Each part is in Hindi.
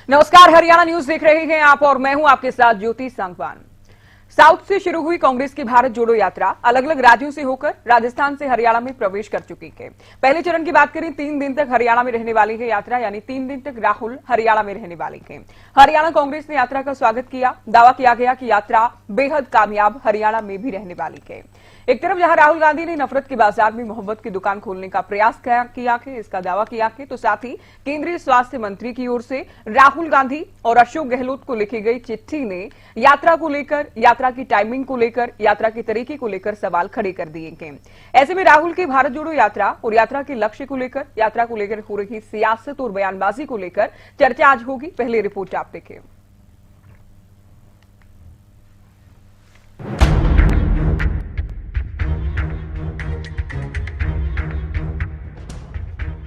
नमस्कार, हरियाणा न्यूज देख रहे हैं आप और मैं हूं आपके साथ ज्योति सांगवान। साउथ से शुरू हुई कांग्रेस की भारत जोड़ो यात्रा अलग अलग राज्यों से होकर राजस्थान से हरियाणा में प्रवेश कर चुकी है। पहले चरण की बात करें, 3 दिन तक हरियाणा में रहने वाली है यात्रा, यानी 3 दिन तक राहुल हरियाणा में रहने वाली है। हरियाणा कांग्रेस ने यात्रा का स्वागत किया। दावा किया गया कि यात्रा बेहद कामयाब हरियाणा में भी रहने वाली है। एक तरफ जहां राहुल गांधी ने नफरत के बाजार में मोहब्बत की दुकान खोलने का प्रयास किया है, इसका दावा किया है, तो साथ ही केंद्रीय स्वास्थ्य मंत्री की ओर से राहुल गांधी और अशोक गहलोत को लिखी गई चिट्ठी ने यात्रा को लेकर, यात्रा की टाइमिंग को लेकर, यात्रा के तरीके को लेकर सवाल खड़े कर दिए हैं। ऐसे में राहुल की भारत जोड़ो यात्रा और यात्रा के लक्ष्य को लेकर, यात्रा को लेकर हो रही सियासत और बयानबाजी को लेकर चर्चा आज होगी। पहले रिपोर्ट आप देखें।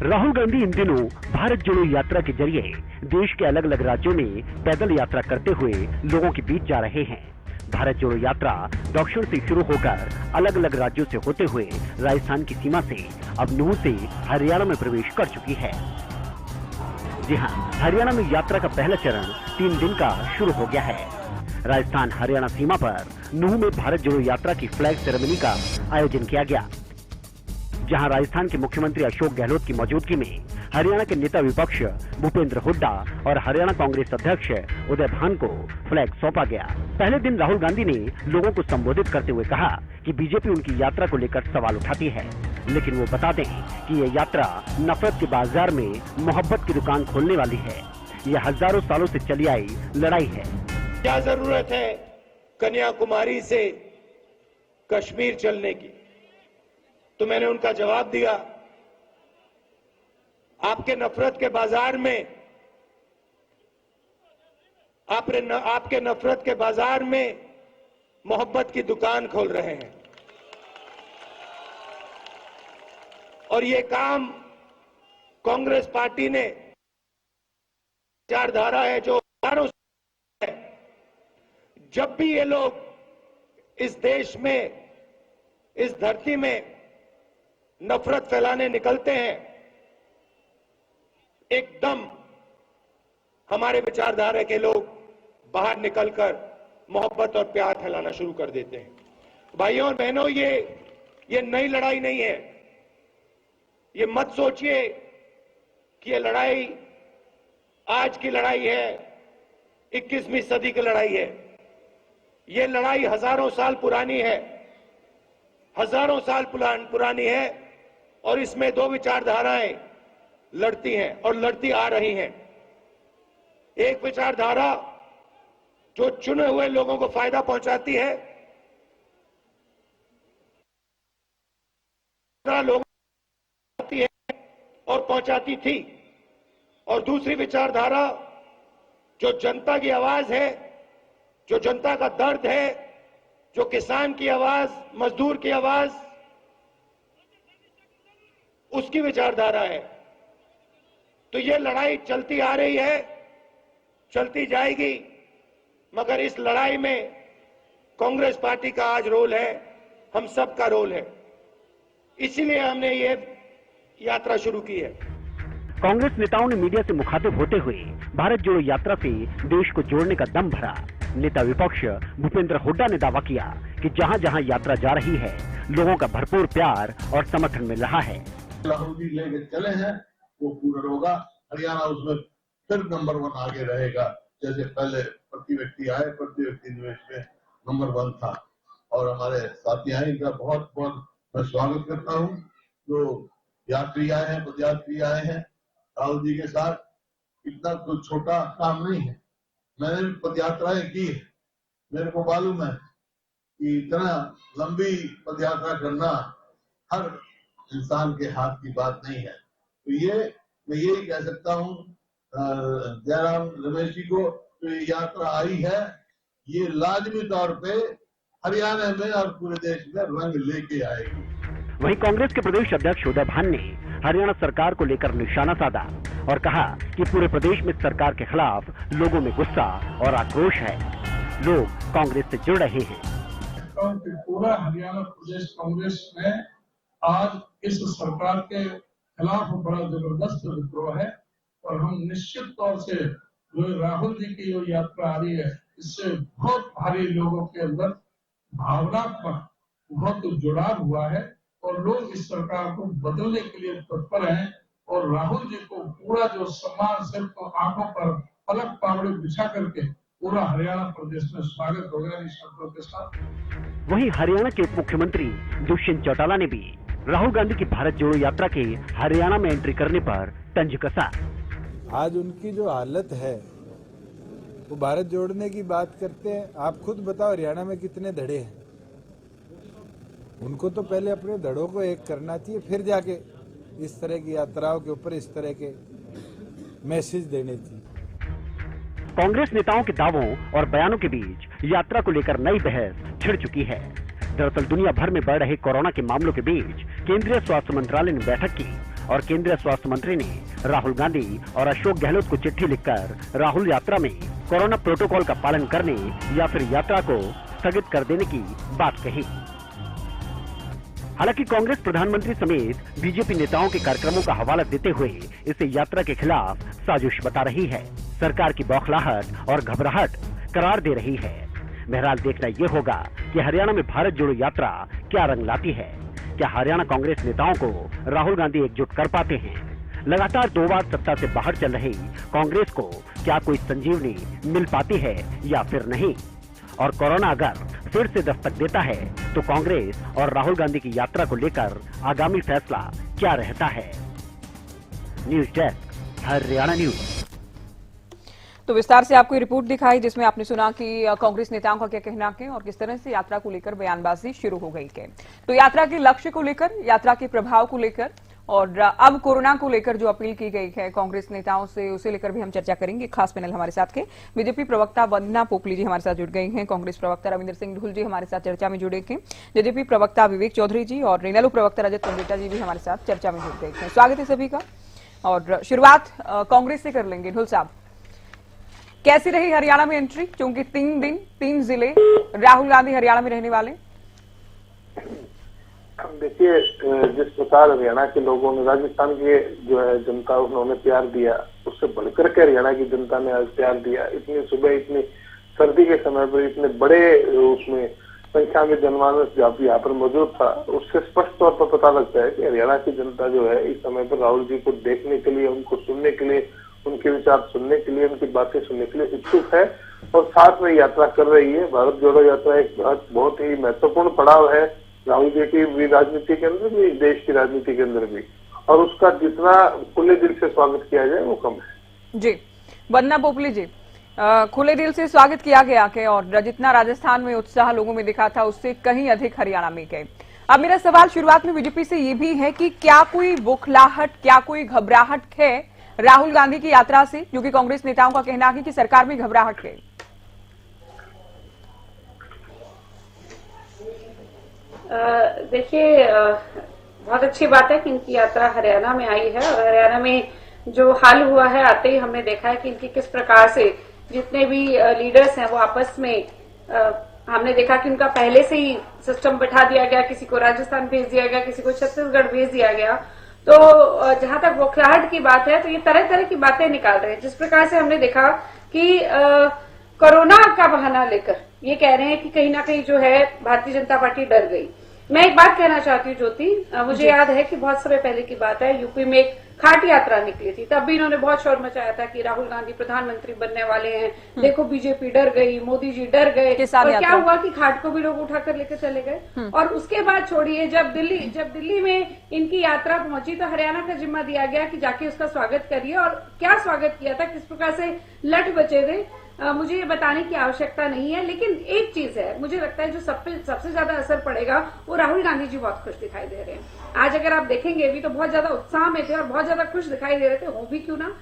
राहुल गांधी इन दिनों भारत जोड़ो यात्रा के जरिए देश के अलग अलग राज्यों में पैदल यात्रा करते हुए लोगों के बीच जा रहे हैं। भारत जोड़ो यात्रा दक्षिण से शुरू होकर अलग अलग राज्यों से होते हुए राजस्थान की सीमा से अब नूह से हरियाणा में प्रवेश कर चुकी है। जी हां, हरियाणा में यात्रा का पहला चरण 3 दिन का शुरू हो गया है। राजस्थान हरियाणा सीमा पर नूह में भारत जोड़ो यात्रा की फ्लैग सेरेमनी का आयोजन किया गया, जहां राजस्थान के मुख्यमंत्री अशोक गहलोत की मौजूदगी में हरियाणा के नेता विपक्ष भूपेंद्र हुड्डा और हरियाणा कांग्रेस अध्यक्ष उदय भान को फ्लैग सौंपा गया। पहले दिन राहुल गांधी ने लोगों को संबोधित करते हुए कहा कि बीजेपी उनकी यात्रा को लेकर सवाल उठाती है, लेकिन वो बता दें कि ये यात्रा नफरत के बाजार में मोहब्बत की दुकान खोलने वाली है। ये हजारों सालों से चली आई लड़ाई है। क्या जरूरत है कन्याकुमारी से कश्मीर चलने की? तो मैंने उनका जवाब दिया, आपके नफरत के बाजार में, आपके नफरत के बाजार में मोहब्बत की दुकान खोल रहे हैं, और ये काम कांग्रेस पार्टी ने विचारधारा है जो है। जब भी ये लोग इस देश में, इस धरती में नफरत फैलाने निकलते हैं, एकदम हमारे विचारधारा के लोग बाहर निकलकर मोहब्बत और प्यार फैलाना शुरू कर देते हैं। भाइयों और बहनों, ये नई लड़ाई नहीं है। ये मत सोचिए कि ये लड़ाई आज की लड़ाई है, 21वीं सदी की लड़ाई है। ये लड़ाई हजारों साल पुरानी है, हजारों साल पुरानी है, और इसमें 2 विचारधाराएं लड़ती हैं और लड़ती आ रही हैं। एक विचारधारा जो चुने हुए लोगों को फायदा पहुंचाती है, लोगों को पहुंचाती है और पहुंचाती थी, और दूसरी विचारधारा जो जनता की आवाज है, जो जनता का दर्द है, जो किसान की आवाज, मजदूर की आवाज, उसकी विचारधारा है। तो ये लड़ाई चलती आ रही है, चलती जाएगी, मगर इस लड़ाई में कांग्रेस पार्टी का आज रोल है, हम सब का रोल है। इसीलिए हमने ये यात्रा शुरू की है। कांग्रेस नेताओं ने मीडिया से मुखातिब होते हुए भारत जोड़ो यात्रा से देश को जोड़ने का दम भरा। नेता विपक्ष भूपेंद्र हुड्डा ने दावा किया कि जहां जहां यात्रा जा रही है, लोगों का भरपूर प्यार और समर्थन मिल रहा है। राहुल जी लेके चले हैं, वो पूरा होगा। हरियाणा उसमें फिर नंबर 1 आगे रहेगा। जैसे पहले प्रति व्यक्ति आय, प्रति व्यक्ति निवेश में नंबर 1 था। और हमारे साथी आए, इनका बहुत बहुत मैं स्वागत करता हूँ। जो यात्री आए हैं, पदयात्री आए हैं राहुल जी के साथ, इतना तो छोटा काम नहीं है। मैंने भी पदयात्राएं की है, मेरे को मालूम है कि इतना लंबी पदयात्रा करना हर इंसान के हाथ की बात नहीं है। तो ये मैं यही कह सकता हूँ जयराम रमेश जी को, तो ये यात्रा आई है, ये लाजमी तौर पे हरियाणा में और पूरे देश में रंग लेके आएगी। वहीं कांग्रेस के प्रदेश अध्यक्ष उदय भान ने हरियाणा सरकार को लेकर निशाना साधा और कहा कि पूरे प्रदेश में सरकार के खिलाफ लोगों में गुस्सा और आक्रोश है। लोग कांग्रेस से जुड़ रहे हैं। पूरा हरियाणा प्रदेश कांग्रेस में आज इस सरकार के खिलाफ बड़ा जबरदस्त विद्रोह है, और हम निश्चित तौर से जो राहुल जी की जो यात्रा आ रही है, इससे बहुत भारी लोगों के अंदर भावनात्मक बहुत जुड़ाव हुआ है और लोग इस सरकार को बदलने के लिए तत्पर हैं। और राहुल जी को पूरा जो सम्मान सिर्फ तो आंखों पर पलक पावड़े बिछा करके पूरा हरियाणा प्रदेश में स्वागत होगा इन शब्दों के साथ। वहीं हरियाणा के उप मुख्यमंत्री दुष्यंत चौटाला ने भी राहुल गांधी की भारत जोड़ो यात्रा के हरियाणा में एंट्री करने पर तंज कसा। आज उनकी जो हालत है, वो भारत जोड़ने की बात करते हैं। आप खुद बताओ हरियाणा में कितने धड़े हैं। उनको तो पहले अपने धड़ों को एक करना चाहिए, फिर जाके इस तरह की यात्राओं के ऊपर इस तरह के मैसेज देने चाहिए। कांग्रेस नेताओं के दावों और बयानों के बीच यात्रा को लेकर नई बहस छिड़ चुकी है। दरअसल दुनिया भर में बढ़ रहे कोरोना के मामलों के बीच केंद्रीय स्वास्थ्य मंत्रालय ने बैठक की और केंद्रीय स्वास्थ्य मंत्री ने राहुल गांधी और अशोक गहलोत को चिट्ठी लिखकर राहुल यात्रा में कोरोना प्रोटोकॉल का पालन करने या फिर यात्रा को स्थगित कर देने की बात कही। हालांकि कांग्रेस प्रधानमंत्री समेत बीजेपी नेताओं के कार्यक्रमों का हवाला देते हुए इसे यात्रा के खिलाफ साजिश बता रही है, सरकार की बौखलाहट और घबराहट करार दे रही है। बहरहाल देखना ये होगा कि हरियाणा में भारत जोड़ो यात्रा क्या रंग लाती है। क्या हरियाणा कांग्रेस नेताओं को राहुल गांधी एकजुट कर पाते हैं? लगातार 2 बार सत्ता से बाहर चल रही कांग्रेस को क्या कोई संजीवनी मिल पाती है या फिर नहीं? और कोरोना अगर फिर से दस्तक देता है तो कांग्रेस और राहुल गांधी की यात्रा को लेकर आगामी फैसला क्या रहता है? News desk, Haryana news. तो विस्तार से आपको रिपोर्ट दिखाई जिसमें आपने सुना कि कांग्रेस नेताओं का क्या कहना है और किस तरह से यात्रा को लेकर बयानबाजी शुरू हो गई है। तो यात्रा के लक्ष्य को लेकर, यात्रा के प्रभाव को लेकर और अब कोरोना को लेकर जो अपील की गई है कांग्रेस नेताओं से, उसे लेकर भी हम चर्चा करेंगे। खास पैनल हमारे साथ के बीजेपी प्रवक्ता वंदना पोपली जी हमारे साथ जुड़ गई हैं, कांग्रेस प्रवक्ता रविंद्र सिंह ढुल जी हमारे साथ चर्चा में जुड़े हैं, जेजेपी प्रवक्ता विवेक चौधरी जी और रेनलो प्रवक्ता रजत पंडिता जी भी हमारे साथ चर्चा में जुड़ गए हैं। स्वागत है सभी का। और शुरुआत कांग्रेस से कर लेंगे। ढुल साहब, कैसी रही हरियाणा में एंट्री? क्योंकि 3 दिन 3 जिले राहुल गांधी हरियाणा में रहने वाले। देखिए, जिस प्रकार हरियाणा के लोगों ने राजस्थान के जो है जनता उन्होंने प्यार दिया, उससे बढ़कर के हरियाणा की जनता ने आज प्यार दिया। इतनी सुबह इतनी सर्दी के समय पर इतने बड़े उसमें संख्या में जनमानस यहाँ पर मौजूद था, उससे स्पष्ट तौर पर पता लगता है कि हरियाणा की जनता जो है इस समय पर राहुल जी को देखने के लिए, उनको सुनने के लिए, उनके विचार सुनने के लिए, उनकी बातें सुनने के लिए इच्छुक है और साथ में यात्रा कर रही है। भारत जोड़ो यात्रा एक बहुत ही महत्वपूर्ण पड़ाव है राहुल जी की भी राजनीति के अंदर भी, देश की राजनीति के अंदर भी, और उसका जितना खुले दिल से स्वागत किया जाए वो कम है। जी वंदना पोपली जी, खुले दिल से स्वागत किया गया के और जितना राजस्थान में उत्साह लोगों में दिखा था उससे कहीं अधिक हरियाणा में गए। अब मेरा सवाल शुरुआत में बीजेपी से ये भी है कि क्या कोई बौखलाहट, क्या कोई घबराहट है राहुल गांधी की यात्रा से, जो कि कांग्रेस नेताओं का कहना है कि सरकार में घबराहट है? देखिए, बहुत अच्छी बात है कि इनकी यात्रा हरियाणा में आई है और हरियाणा में जो हाल हुआ है आते ही हमने देखा है कि इनकी किस प्रकार से जितने भी लीडर्स हैं वो आपस में हमने देखा कि उनका पहले से ही सिस्टम बैठा दिया गया, किसी को राजस्थान भेज दिया गया, किसी को छत्तीसगढ़ भेज दिया गया। तो जहां तक बौखलाहट की बात है तो ये तरह तरह की बातें निकाल रहे हैं। जिस प्रकार से हमने देखा कि कोरोना का बहाना लेकर ये कह रहे हैं कि कहीं ना कहीं जो है भारतीय जनता पार्टी डर गई। मैं एक बात कहना चाहती हूँ ज्योति, मुझे याद है कि बहुत समय पहले की बात है, यूपी में एक खाट यात्रा निकली थी, तब भी इन्होंने बहुत शोर मचाया था कि राहुल गांधी प्रधानमंत्री बनने वाले हैं, देखो बीजेपी डर गई, मोदी जी डर गए। और क्या हुआ कि खाट को भी लोग उठाकर लेकर चले गए। और उसके बाद छोड़िए, जब दिल्ली में इनकी यात्रा पहुंची तो हरियाणा का जिम्मा दिया गया कि जाके उसका स्वागत करिए। और क्या स्वागत किया था, किस प्रकार से लट बचे थे, मुझे ये बताने की आवश्यकता नहीं है। लेकिन एक चीज है, मुझे लगता है जो सबसे ज्यादा असर पड़ेगा वो राहुल गांधी जी बहुत खुश दिखाई दे रहे हैं। आज अगर आप देखेंगे भी तो बहुत ज्यादा उत्साह में थे और बहुत ज्यादा खुश दिखाई दे रहे थे। हो भी क्यों ना,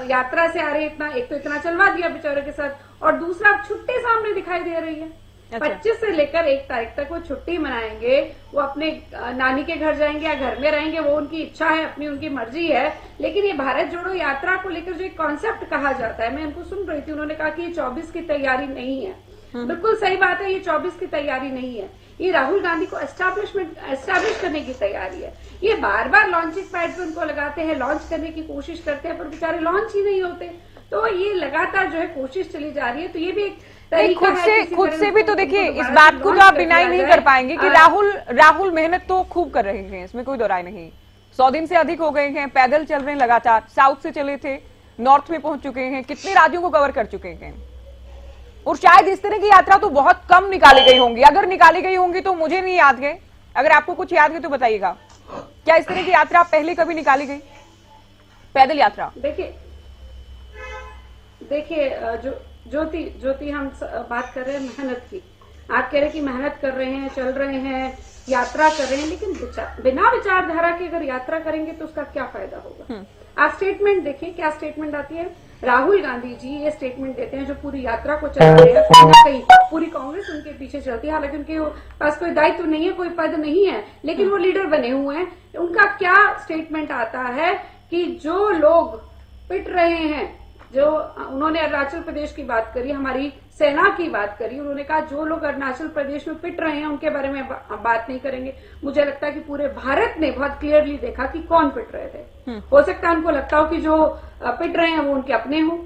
यात्रा से आ रहे, एक तो इतना चलवा दिया बेचारे के साथ, और दूसरा छुट्टी सामने दिखाई दे रही है। 25 से लेकर 1 तारीख तक वो छुट्टी मनाएंगे, वो अपने नानी के घर जाएंगे या घर में रहेंगे, वो उनकी इच्छा है, अपनी उनकी मर्जी है। लेकिन ये भारत जोड़ो यात्रा को लेकर जो एक कॉन्सेप्ट कहा जाता है, मैं इनको सुन रही थी, उन्होंने कहा कि ये 24 की तैयारी नहीं है। बिल्कुल सही बात है, ये 24 की तैयारी नहीं है, ये राहुल गांधी को एस्टैब्लिश करने की तैयारी है। ये बार बार लॉन्चिंग पैड पे उनको लगाते हैं, लॉन्च करने की कोशिश करते हैं, पर बेचारे लॉन्च ही नहीं होते। तो ये लगातार जो है कोशिश चली जा रही है। तो ये भी एक तरीका है खुद से भी तो देखिए, इस बात को तो आप डिनाई नहीं कर पाएंगे कि राहुल मेहनत तो खूब कर रहे हैं, इसमें कोई दो राय नहीं। 100 दिन से अधिक हो गए हैं, पैदल चल रहे हैं लगातार, साउथ से चले थे, नॉर्थ में पहुंच चुके हैं, कितने राज्यों को कवर कर चुके हैं। और शायद इस तरह की यात्रा तो बहुत कम निकाली गई होंगी, अगर निकाली गई होंगी तो मुझे नहीं याद है, अगर आपको कुछ याद है तो बताइएगा। क्या इस तरह की यात्रा पहले कभी निकाली गई, पैदल यात्रा? देखिए ज्योति हम बात कर रहे हैं मेहनत की। आप कह रहे हैं कि मेहनत कर रहे हैं, चल रहे हैं, यात्रा कर रहे हैं, लेकिन बिना विचारधारा के अगर यात्रा करेंगे तो उसका क्या फायदा होगा? आप स्टेटमेंट देखिए, क्या स्टेटमेंट आती है। राहुल गांधी जी ये स्टेटमेंट देते हैं जो पूरी यात्रा को चला रहे हैं, कहीं ना कहीं पूरी कांग्रेस उनके पीछे चलती है, हालांकि उनके पास कोई दायित्व नहीं है, कोई पद नहीं है, लेकिन वो लीडर बने हुए हैं। उनका क्या स्टेटमेंट आता है कि जो लोग पिट रहे हैं, जो उन्होंने अरुणाचल प्रदेश की बात करी, हमारी सेना की बात करी, उन्होंने कहा जो लोग अरुणाचल प्रदेश में पिट रहे हैं उनके बारे में बात नहीं करेंगे। मुझे लगता है कि पूरे भारत ने बहुत क्लियरली देखा कि कौन पिट रहे थे। हो सकता है उनको लगता हो कि जो पिट रहे हैं वो उनके अपने हो।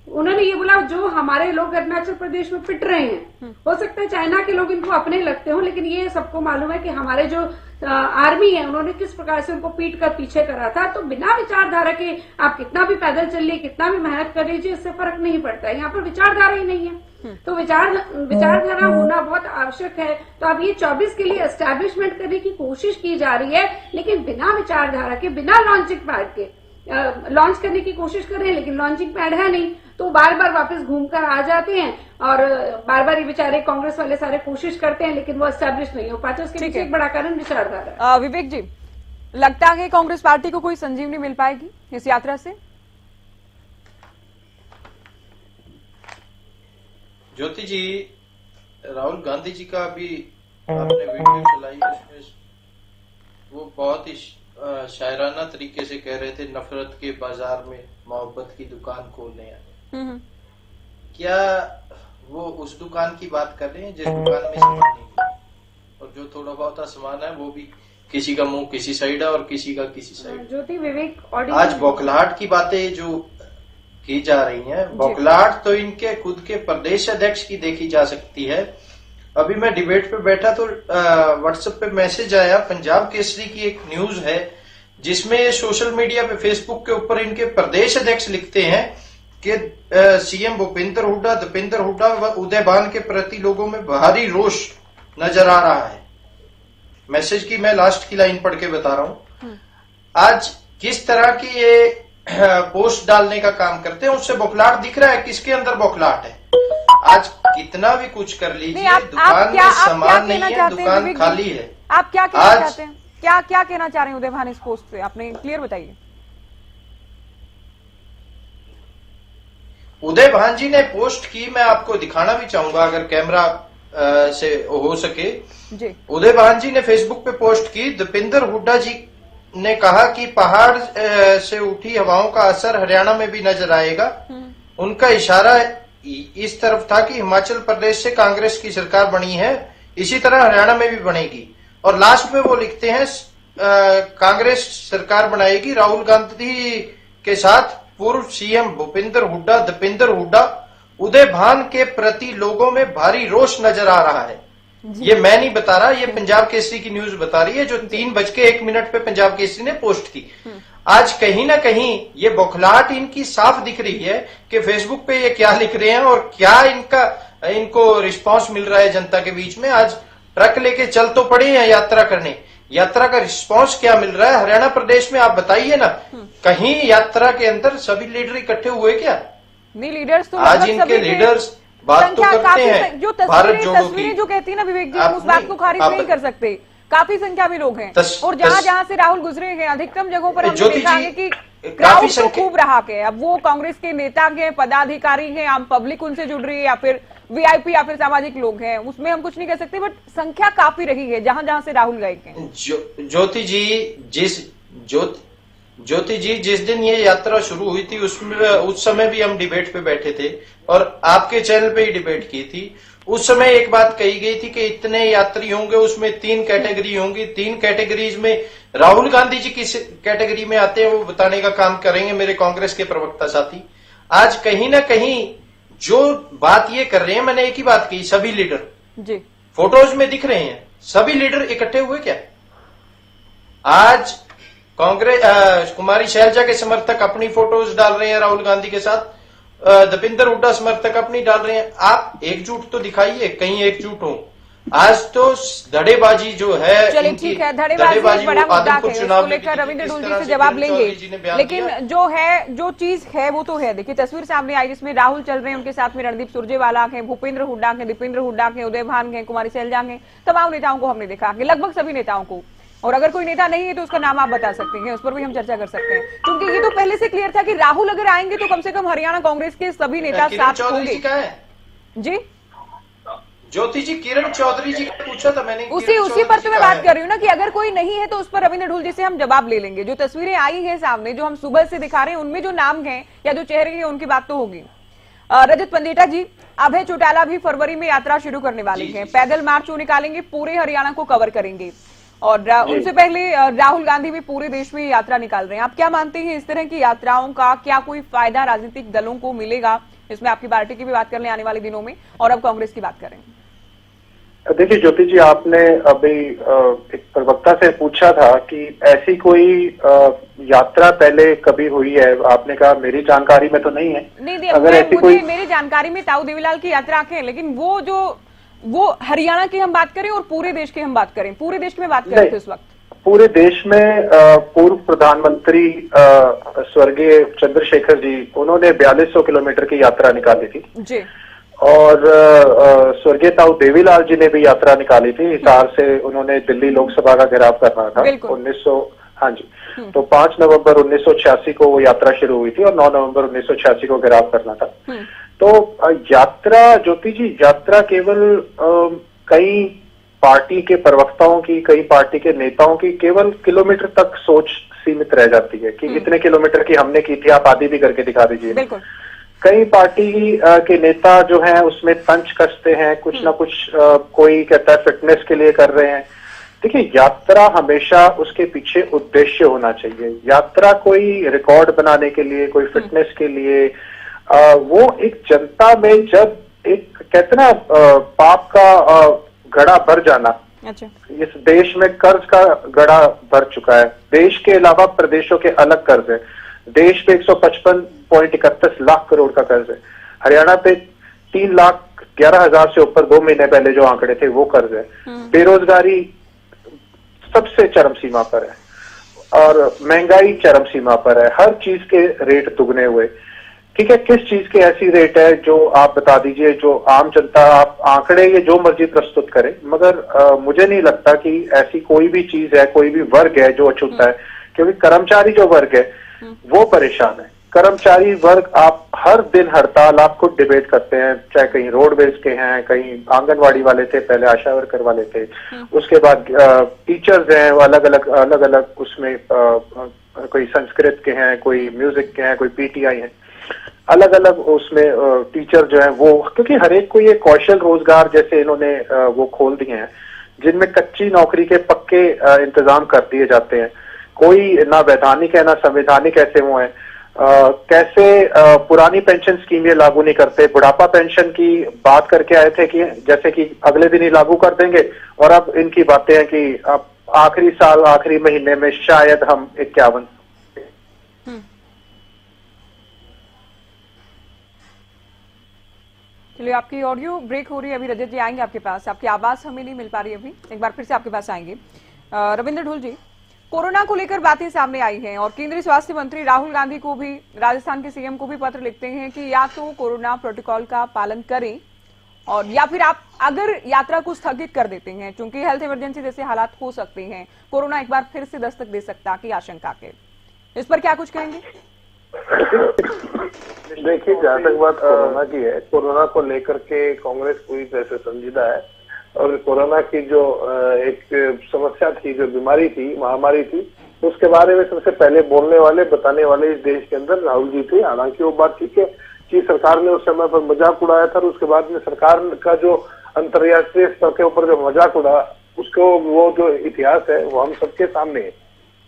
उन्होंने ये बोला जो हमारे लोग अरुणाचल प्रदेश में पिट रहे हैं, हो सकता है चाइना के लोग इनको अपने लगते हो, लेकिन ये सबको मालूम है कि हमारे जो आर्मी है उन्होंने किस प्रकार से उनको पीट कर पीछे करा था। तो बिना विचारधारा के आप कितना भी पैदल चलिए, कितना भी मेहनत कर लीजिए, इससे फर्क नहीं पड़ता है। यहाँ पर विचारधारा ही नहीं है, तो विचारधारा होना बहुत आवश्यक है। तो अब ये 24 के लिए एस्टैब्लिशमेंट करने की कोशिश की जा रही है, लेकिन बिना विचारधारा के, बिना लॉन्चिंग पैड के लॉन्च करने की कोशिश कर रहे हैं, लेकिन लॉन्चिंग पैड है नहीं, तो बार बार वापस घूमकर आ जाते हैं और बार बार ये बेचारे कांग्रेस वाले सारे कोशिश करते हैं, लेकिन वो एस्टैब्लिश नहीं हो पाते। उसके पीछे एक बड़ा कारण विचारधारा है। विवेक जी, लगता है कांग्रेस पार्टी को कोई संजीवनी मिल पाएगी इस यात्रा से? ज्योति जी, राहुल गांधी जी का अभी आपने वीडियो चलाई, उसमें वो बहुत ही शायराना तरीके से कह रहे थे नफरत के बाजार में मोहब्बत की दुकान खोलने आए। क्या वो उस दुकान की बात कर रहे हैं जिस दुकान में सामान नहीं है, और जो थोड़ा बहुत सामान है वो भी किसी का मुंह किसी साइड है और किसी का किसी साइड। ज्योति विवेक आज बौखलाहट की बातें जो की जा रही हैं, बौखलाहट तो इनके खुद के प्रदेश अध्यक्ष की देखी जा सकती है। अभी मैं डिबेट पे बैठा तो व्हाट्सएप पे मैसेज आया, पंजाब केसरी की एक न्यूज है जिसमें सोशल मीडिया पे, फेसबुक के ऊपर इनके प्रदेश अध्यक्ष लिखते हैं कि सीएम भूपेंद्र हुड्डा, दीपेंद्र हुड्डा व उदय भान के प्रति लोगों में भारी रोष नजर आ रहा है। मैसेज की मैं लास्ट की लाइन पढ़ के बता रहा हूं। आज किस तरह की ये पोस्ट डालने का काम करते हैं, उससे बौखलाहट दिख रहा है। किसके अंदर बौखलाहट है? आज कितना भी कुछ कर लीजिए, दुकान में सामान नहीं है, दुकान खाली है। आप क्या कहना चाहते हैं? क्या कहना चाह रहे हैं उदय भान इस पोस्ट से? आपने क्लियर बताइए। उदय भान जी ने पोस्ट की, मैं आपको दिखाना भी चाहूंगा अगर कैमरा से हो सके जी। उदय भान जी ने फेसबुक पे पोस्ट की, दीपेंद्र हुड्डा जी ने कहा कि पहाड़ से उठी हवाओं का असर हरियाणा में भी नजर आएगा। उनका इशारा इस तरफ था कि हिमाचल प्रदेश से कांग्रेस की सरकार बनी है, इसी तरह हरियाणा में भी बनेगी। और लास्ट में वो लिखते हैं कांग्रेस सरकार बनाएगी राहुल गांधी के साथ पूर्व सीएम भूपेंद्र हुड्डा, दीपेंद्र हुड्डा, उदय भान के प्रति लोगों में भारी रोष नजर आ रहा है। ये मैं नहीं बता रहा, ये पंजाब केसरी की न्यूज बता रही है, जो 3:01 पे पंजाब केसरी ने पोस्ट की। आज कहीं ना कहीं ये बौखलाहट इनकी साफ दिख रही है कि फेसबुक पे ये क्या लिख रहे हैं और क्या इनको रिस्पांस मिल रहा है जनता के बीच में। आज ट्रक लेके चल तो पड़े हैं यात्रा करने, यात्रा का रिस्पांस क्या मिल रहा है हरियाणा प्रदेश में? आप बताइए ना, कहीं यात्रा के अंदर सभी लीडर इकट्ठे हुए क्या? नहीं, लीडर्स तो आज इनके लीडर्स बात तो करते हैं, जो भारत जोड़ो तस्वीरें जो कहती है ना विवेक जी, हम उस बात को खारिज नहीं कर सकते। काफी संख्या में लोग हैं और जहां से राहुल गुजरे हैं अधिकतम जगहों पर हमने देखा है कि क्राउड तो खूब रहा है। अब वो कांग्रेस के नेता के पदाधिकारी हैं, आम पब्लिक उनसे जुड़ रही है, या फिर वीआईपी या फिर सामाजिक लोग हैं, उसमें हम कुछ नहीं कह सकते, बट संख्या काफी रही है जहां जहां से राहुल गए हैं। ज्योति जी जिस दिन ये यात्रा शुरू हुई थी उस समय भी हम डिबेट पे बैठे थे और आपके चैनल पे ही डिबेट की थी। उस समय एक बात कही गई थी कि इतने यात्री होंगे, उसमें 3 कैटेगरी होंगी, 3 कैटेगरीज में राहुल गांधी जी किस कैटेगरी में आते हैं वो बताने का काम करेंगे मेरे कांग्रेस के प्रवक्ता साथी। आज कहीं ना कहीं जो बात ये कर रहे हैं, मैंने एक ही बात कही, सभी लीडर जी फोटोज में दिख रहे हैं, सभी लीडर इकट्ठे हुए क्या? आज कांग्रेस कुमारी शैलजा के समर्थक अपनी फोटोज डाल रहे हैं राहुल गांधी के साथ, दीपेंद्र हुड्डा समर्थक अपनी डाल रहे हैं। आप एकजुट तो दिखाइए, कहीं एकजुट हो। आज तो धड़ेबाजी जो है, चलिए ठीक है, धड़ेबाजी बड़ा मुद्दा है, उसको लेकर रविंद्र ढूल जी से जवाब लेंगे, लेकिन जो चीज है वो तो है। देखिए तस्वीर सामने आई जिसमें राहुल चल रहे हैं, उनके साथ में रणदीप सुरजेवाला के, भूपेंद्र हुड्डा के, दीपेंद्र हुड्डा के, उदय भान के, कुमारी शैलजा के, तमाम नेताओं को हमने देखा, लगभग सभी नेताओं को। और अगर कोई नेता नहीं है तो उसका नाम आप बता सकते हैं, उस पर भी हम चर्चा कर सकते हैं, क्योंकि ये तो पहले से क्लियर था कि राहुल अगर आएंगे तो कम से कम हरियाणा कांग्रेस के सभी नेता साथ होंगे। जी ज्योति जी, किरण चौधरी जी को पूछा था मैंने, उसी पर तो मैं बात कर रही हूँ ना कि अगर कोई नहीं है तो उस पर रविंद्र ढूल जी से हम जवाब ले लेंगे। जो तस्वीरें आई हैं सामने, जो हम सुबह से दिखा रहे हैं, उनमें जो नाम हैं या जो चेहरे हैं उनकी बात तो होगी। रजत पंडेटा जी, अभय चौटाला भी फरवरी में यात्रा शुरू करने वाले हैं, पैदल मार्च निकालेंगे, पूरे हरियाणा को कवर करेंगे, और उनसे पहले राहुल गांधी भी पूरे देश में यात्रा निकाल रहे हैं। आप क्या मानते हैं, इस तरह की यात्राओं का क्या कोई फायदा राजनीतिक दलों को मिलेगा? इसमें आपकी पार्टी की भी बात कर लें आने वाले दिनों में, और अब कांग्रेस की बात करें। देखिए ज्योति जी, आपने अभी एक प्रवक्ता से पूछा था कि ऐसी कोई यात्रा पहले कभी हुई है? आपने कहा मेरी जानकारी में तो नहीं है। नहीं, अगर ऐसी कोई मेरी जानकारी में ताऊ देवीलाल की यात्रा है, लेकिन वो हरियाणा की हम बात करें और पूरे देश की हम बात करें, पूरे देश की मैं बात कर रही थी उस वक्त। पूरे देश में पूर्व प्रधानमंत्री स्वर्गीय चंद्रशेखर जी, उन्होंने 4200 किलोमीटर की यात्रा निकाली थी जी, और स्वर्गीय ताऊ देवीलाल जी ने भी यात्रा निकाली थी हिसार से। उन्होंने दिल्ली लोकसभा का घेराव करना था 1900, हाँ जी, तो 5 नवंबर 1986 को वो यात्रा शुरू हुई थी और 9 नवंबर 1986 को घेराव करना था। तो यात्रा, ज्योति जी, यात्रा केवल कई पार्टी के प्रवक्ताओं की, कई पार्टी के नेताओं की केवल किलोमीटर तक सोच सीमित रह जाती है कि इतने किलोमीटर की हमने की थी, आप आधी भी करके दिखा दीजिए। कई पार्टी के नेता जो हैं उसमें तंज कसते हैं, कुछ ना कुछ कोई कहता है फिटनेस के लिए कर रहे हैं। देखिए, यात्रा हमेशा उसके पीछे उद्देश्य होना चाहिए। यात्रा कोई रिकॉर्ड बनाने के लिए, कोई फिटनेस के लिए, वो एक जनता में जब एक कहते ना पाप का घड़ा भर जाना, अच्छा, इस देश में कर्ज का घड़ा भर चुका है। देश के अलावा प्रदेशों के अलग कर्ज है। देश पे 155.31 लाख करोड़ का कर्ज है। हरियाणा पे 3,11,000 से ऊपर 2 महीने पहले जो आंकड़े थे वो कर्ज है। बेरोजगारी सबसे चरम सीमा पर है और महंगाई चरम सीमा पर है। हर चीज के रेट दुगने हुए। ठीक है, किस चीज के ऐसी रेट है जो आप बता दीजिए, जो आम जनता, आप आंकड़े ये जो मर्जी प्रस्तुत करें, मगर मुझे नहीं लगता कि ऐसी कोई भी चीज है, कोई भी वर्ग है जो अछूता है, क्योंकि कर्मचारी जो वर्ग है वो परेशान है। कर्मचारी वर्ग, आप हर दिन हड़ताल, आप खुद डिबेट करते हैं, चाहे कहीं रोडवेज के हैं, कहीं आंगनवाड़ी वाले थे, पहले आशा वर्कर वाले थे, उसके बाद टीचर्स हैं, अलग अलग उसमें कोई संस्कृत के हैं, कोई म्यूजिक के हैं, कोई पीटीआई है, अलग अलग उसमें टीचर जो है वो, क्योंकि हर एक को ये कौशल रोजगार जैसे इन्होंने वो खोल दिए हैं जिनमें कच्ची नौकरी के पक्के इंतजाम कर दिए जाते हैं। कोई ना वैधानिक है ना संवैधानिक ऐसे वो है। कैसे पुरानी पेंशन स्कीम ये लागू नहीं करते। बुढ़ापा पेंशन की बात करके आए थे कि जैसे कि अगले दिन ही लागू कर देंगे, और अब इनकी बातें हैं कि अब आखिरी साल, आखिरी महीने में शायद हम 51। चलिए, आपकी ऑडियो ब्रेक हो रही है, अभी रजत जी आएंगे आपके पास, आपकी आवाज हमें नहीं मिल पा रही अभी, एक बार फिर से आपके पास आएंगे। रविंद्र ढूल जी, कोरोना को लेकर बातें सामने आई हैं और केंद्रीय स्वास्थ्य मंत्री राहुल गांधी को भी, राजस्थान के सीएम को भी पत्र लिखते हैं कि या तो कोरोना प्रोटोकॉल का पालन करें और या फिर आप अगर यात्रा को स्थगित कर देते हैं, क्योंकि हेल्थ इमरजेंसी जैसे हालात हो सकते हैं, कोरोना एक बार फिर से दस्तक दे सकता की आशंका के, इस पर क्या कुछ कहेंगे? देखिए, जहां तक बात कोरोना की है, कोरोना को लेकर के कांग्रेस पूरी तरह से संजीदा है और कोरोना की जो एक समस्या थी, जो बीमारी थी, महामारी थी, उसके बारे में सबसे पहले बोलने वाले, बताने वाले इस देश के अंदर राहुल जी थे। हालांकि वो बात ठीक है कि सरकार ने उस समय पर मजाक उड़ाया था और उसके बाद में सरकार का जो अंतर्राष्ट्रीय स्तर के ऊपर जो मजाक उड़ा, उसको वो जो इतिहास है वो हम सबके सामने है।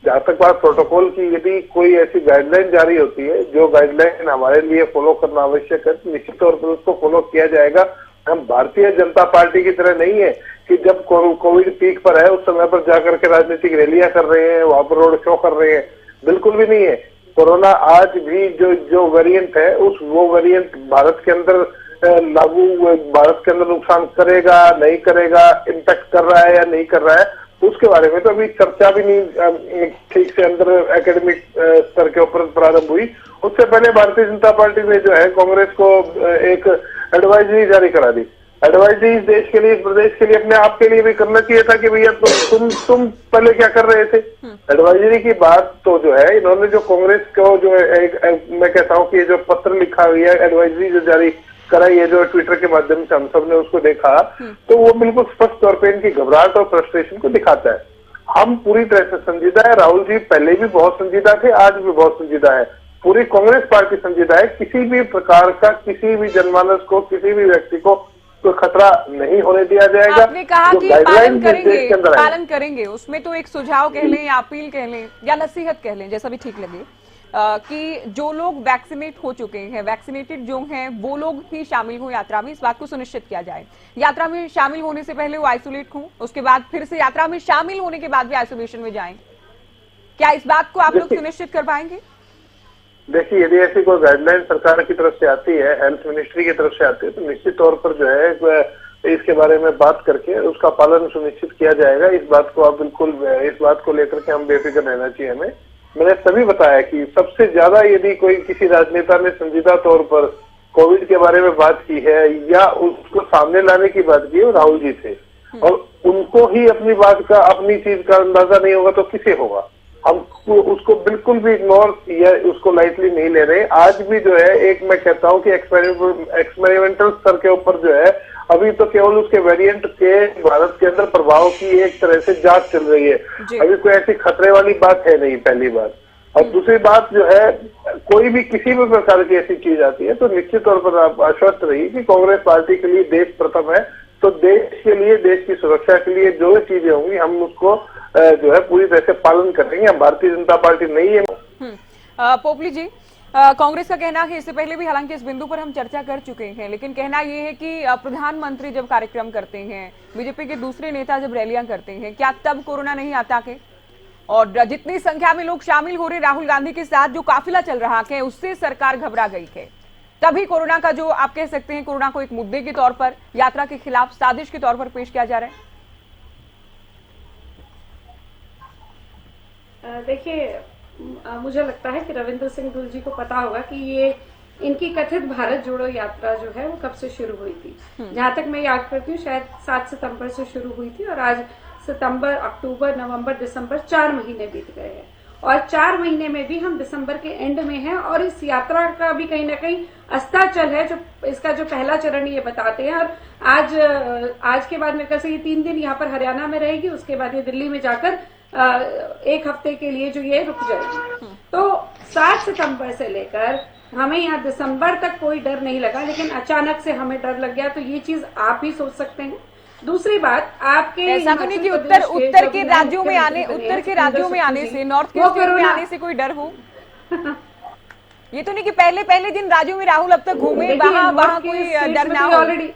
जहां तक बात प्रोटोकॉल की, यदि कोई ऐसी गाइडलाइन जारी होती है जो गाइडलाइन हमारे लिए फॉलो करना आवश्यक है, तो निश्चित तौर पर उसको फॉलो किया जाएगा। हम भारतीय जनता पार्टी की तरह नहीं है कि जब कोविड पीक पर है उस समय पर जाकर के राजनीतिक रैलियां कर रहे हैं, वहां पर रोड शो कर रहे हैं, बिल्कुल भी नहीं है। कोरोना आज भी जो वेरिएंट है वो वेरिएंट भारत के अंदर लागू, भारत के अंदर नुकसान करेगा नहीं करेगा, इम्पैक्ट कर रहा है या नहीं कर रहा है, उसके बारे में तो अभी चर्चा भी नहीं ठीक से अंदर एकेडमिक स्तर के ऊपर प्रारंभ हुई। उससे पहले भारतीय जनता पार्टी ने जो है कांग्रेस को एक एडवाइजरी जारी करा दी। एडवाइजरी इस देश के लिए, इस प्रदेश के लिए, अपने आप के लिए भी करना चाहिए था कि भैया तुम पहले क्या कर रहे थे। एडवाइजरी की बात तो जो है इन्होंने जो कांग्रेस को जो मैं कहता हूँ कि जो पत्र लिखा हुआ है, एडवाइजरी जो जारी कराई है, जो ट्विटर के माध्यम से हम सब ने उसको देखा, तो वो बिल्कुल स्पष्ट तौर पे इनकी घबराहट और फ्रस्ट्रेशन को दिखाता है। हम पूरी तरह से संजीदा है। राहुल जी पहले भी बहुत संजीदा थे, आज भी बहुत संजीदा है। पूरी कांग्रेस पार्टी संजीदा है। किसी भी प्रकार का किसी भी जनमानस को, किसी भी व्यक्ति को कोई खतरा नहीं होने दिया जाएगा। आपने कहा कि पालन करेंगे, उसमें तो एक सुझाव कह लें या अपील कह लें या नसीहत कह लें, जैसा भी ठीक लगे, कि जो लोग वैक्सीनेट हो चुके हैं, वैक्सीनेटेड जो हैं, वो लोग ही शामिल हो यात्रा में। इस बात को सुनिश्चित किया जाए। यात्रा में शामिल होने से पहले वो आइसोलेट हों, उसके बाद फिर से यात्रा में शामिल होने के बाद भी आइसोलेशन में जाएं। क्या इस बात को आप लोग सुनिश्चित कर पाएंगे? देखिए, यदि ऐसी कोई गाइडलाइन सरकार की तरफ से आती है, हेल्थ मिनिस्ट्री की तरफ से आती है, तो निश्चित तौर पर जो है इसके बारे में बात करके उसका पालन सुनिश्चित किया जाएगा। इस बात को आप बिल्कुल, इस बात को लेकर के हम बेफिक्र रहना चाहिए हमें। मैंने तभी बताया कि सबसे ज्यादा यदि कोई किसी राजनेता ने संजीदा तौर पर कोविड के बारे में बात की है या उसको सामने लाने की बात की है, राहुल जी थे। और उनको ही अपनी बात का, अपनी चीज का अंदाजा नहीं होगा तो किसे होगा। हम उसको बिल्कुल भी इग्नोर या उसको लाइटली नहीं ले रहे। आज भी जो है एक, मैं कहता हूँ कि एक्सपेरिमेंटल स्तर के ऊपर जो है अभी तो केवल उसके वेरिएंट के भारत के अंदर प्रभाव की एक तरह से जांच चल रही है। अभी कोई ऐसी खतरे वाली बात है नहीं, पहली बात। और दूसरी बात जो है, कोई भी किसी भी प्रकार की ऐसी चीज आती है तो निश्चित तौर पर आप आश्वस्त रहिए कि कांग्रेस पार्टी के लिए देश प्रथम है। तो देश के लिए, देश की सुरक्षा के लिए जो भी चीजें होंगी हम उसको जो है पूरी तरह से पालन करेंगे। हम भारतीय जनता पार्टी नहीं है। पोपली जी, कांग्रेस का कहना है, इससे पहले भी हालांकि इस बिंदु पर हम चर्चा कर चुके हैं, लेकिन कहना यह है कि प्रधानमंत्री जब कार्यक्रम करते हैं, बीजेपी के दूसरे नेता जब रैलियां करते हैं, क्या तब कोरोना नहीं आता के? और जितनी संख्या में लोग शामिल हो रहे राहुल गांधी के साथ, जो काफिला चल रहा है, उससे सरकार घबरा गई है। तभी कोरोना का, जो आप कह सकते हैं, कोरोना को एक मुद्दे के तौर पर, यात्रा के खिलाफ साजिश के तौर पर पेश किया जा रहा है। देखिए, मुझे लगता है कि रविंद्र सिंह दुल जी को पता होगा कि ये इनकी कथित भारत जोड़ो यात्रा जो है वो कब से शुरू हुई थी। जहां तक मैं याद करती हूँ, शायद 7 सितंबर से शुरू हुई थी और आज सितंबर, अक्टूबर, नवंबर, दिसंबर 4 महीने बीत गए हैं। और 4 महीने में भी हम दिसंबर के एंड में हैं और इस यात्रा का भी कहीं ना कहीं अस्ताचल है। जो इसका जो पहला चरण ये बताते हैं, और आज के बाद में कैसे ये 3 दिन यहाँ पर हरियाणा में रहेगी, उसके बाद ये दिल्ली में जाकर 1 हफ्ते के लिए जो ये रुक जाएगी। तो 7 सितंबर से लेकर हमें यहाँ दिसंबर तक कोई डर नहीं लगा, लेकिन अचानक से हमें डर लग गया। तो ये चीज आप ही सोच सकते हैं। दूसरी बात, आपके ऐसा तो नहीं कि उत्तर के राज्यों में आने, से, नॉर्थ के स्टेट में आने से कोई डर हो। ये तो नहीं कि पहले दिन राज्यों में राहुल अब तक घूमे, वहां कोई डर ना हो। ऑलरेडी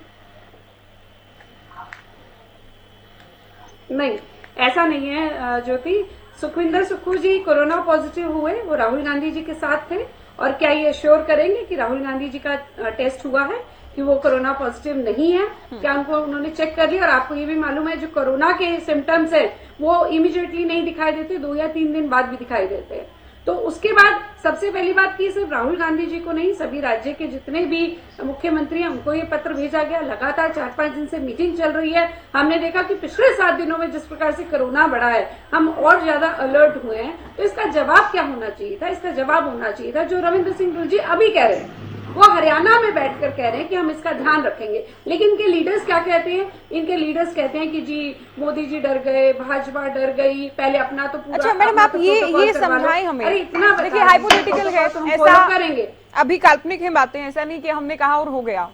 नहीं, ऐसा नहीं है ज्योति। सुखविंदर सुक्खू जी कोरोना पॉजिटिव हुए, वो राहुल गांधी जी के साथ थे। और क्या ये श्योर करेंगे कि राहुल गांधी जी का टेस्ट हुआ है कि वो कोरोना पॉजिटिव नहीं है? क्या उन्होंने चेक कर लिया? और आपको ये भी मालूम है, जो कोरोना के सिम्टम्स है वो इमीडिएटली नहीं दिखाई देते, 2 या 3 दिन बाद भी दिखाई देते हैं। तो उसके बाद सबसे पहली बात की, सिर्फ राहुल गांधी जी को नहीं, सभी राज्य के जितने भी मुख्यमंत्री हैं उनको ये पत्र भेजा गया। लगातार 4-5 दिन से मीटिंग चल रही है। हमने देखा कि पिछले 7 दिनों में जिस प्रकार से कोरोना बढ़ा है, हम और ज्यादा अलर्ट हुए हैं। तो इसका जवाब क्या होना चाहिए था? इसका जवाब होना चाहिए था जो रविंद्र सिंह दुल जी अभी कह रहे हैं। वो हरियाणा में बैठकर कह रहे हैं कि हम इसका ध्यान रखेंगे, लेकिन इनके लीडर्स क्या कहते हैं? इनके लीडर्स कहते हैं कि जी मोदी जी डर गए, भाजपा डर गई, पहले अपना तो पूरा। अच्छा मैडम, आप ये समझाएं हमें। अरे इतना देखिए, हाइपोथेटिकल है, ऐसा करेंगे, अभी काल्पनिक है बातें, ऐसा नहीं कि हमने कहा और हो गया।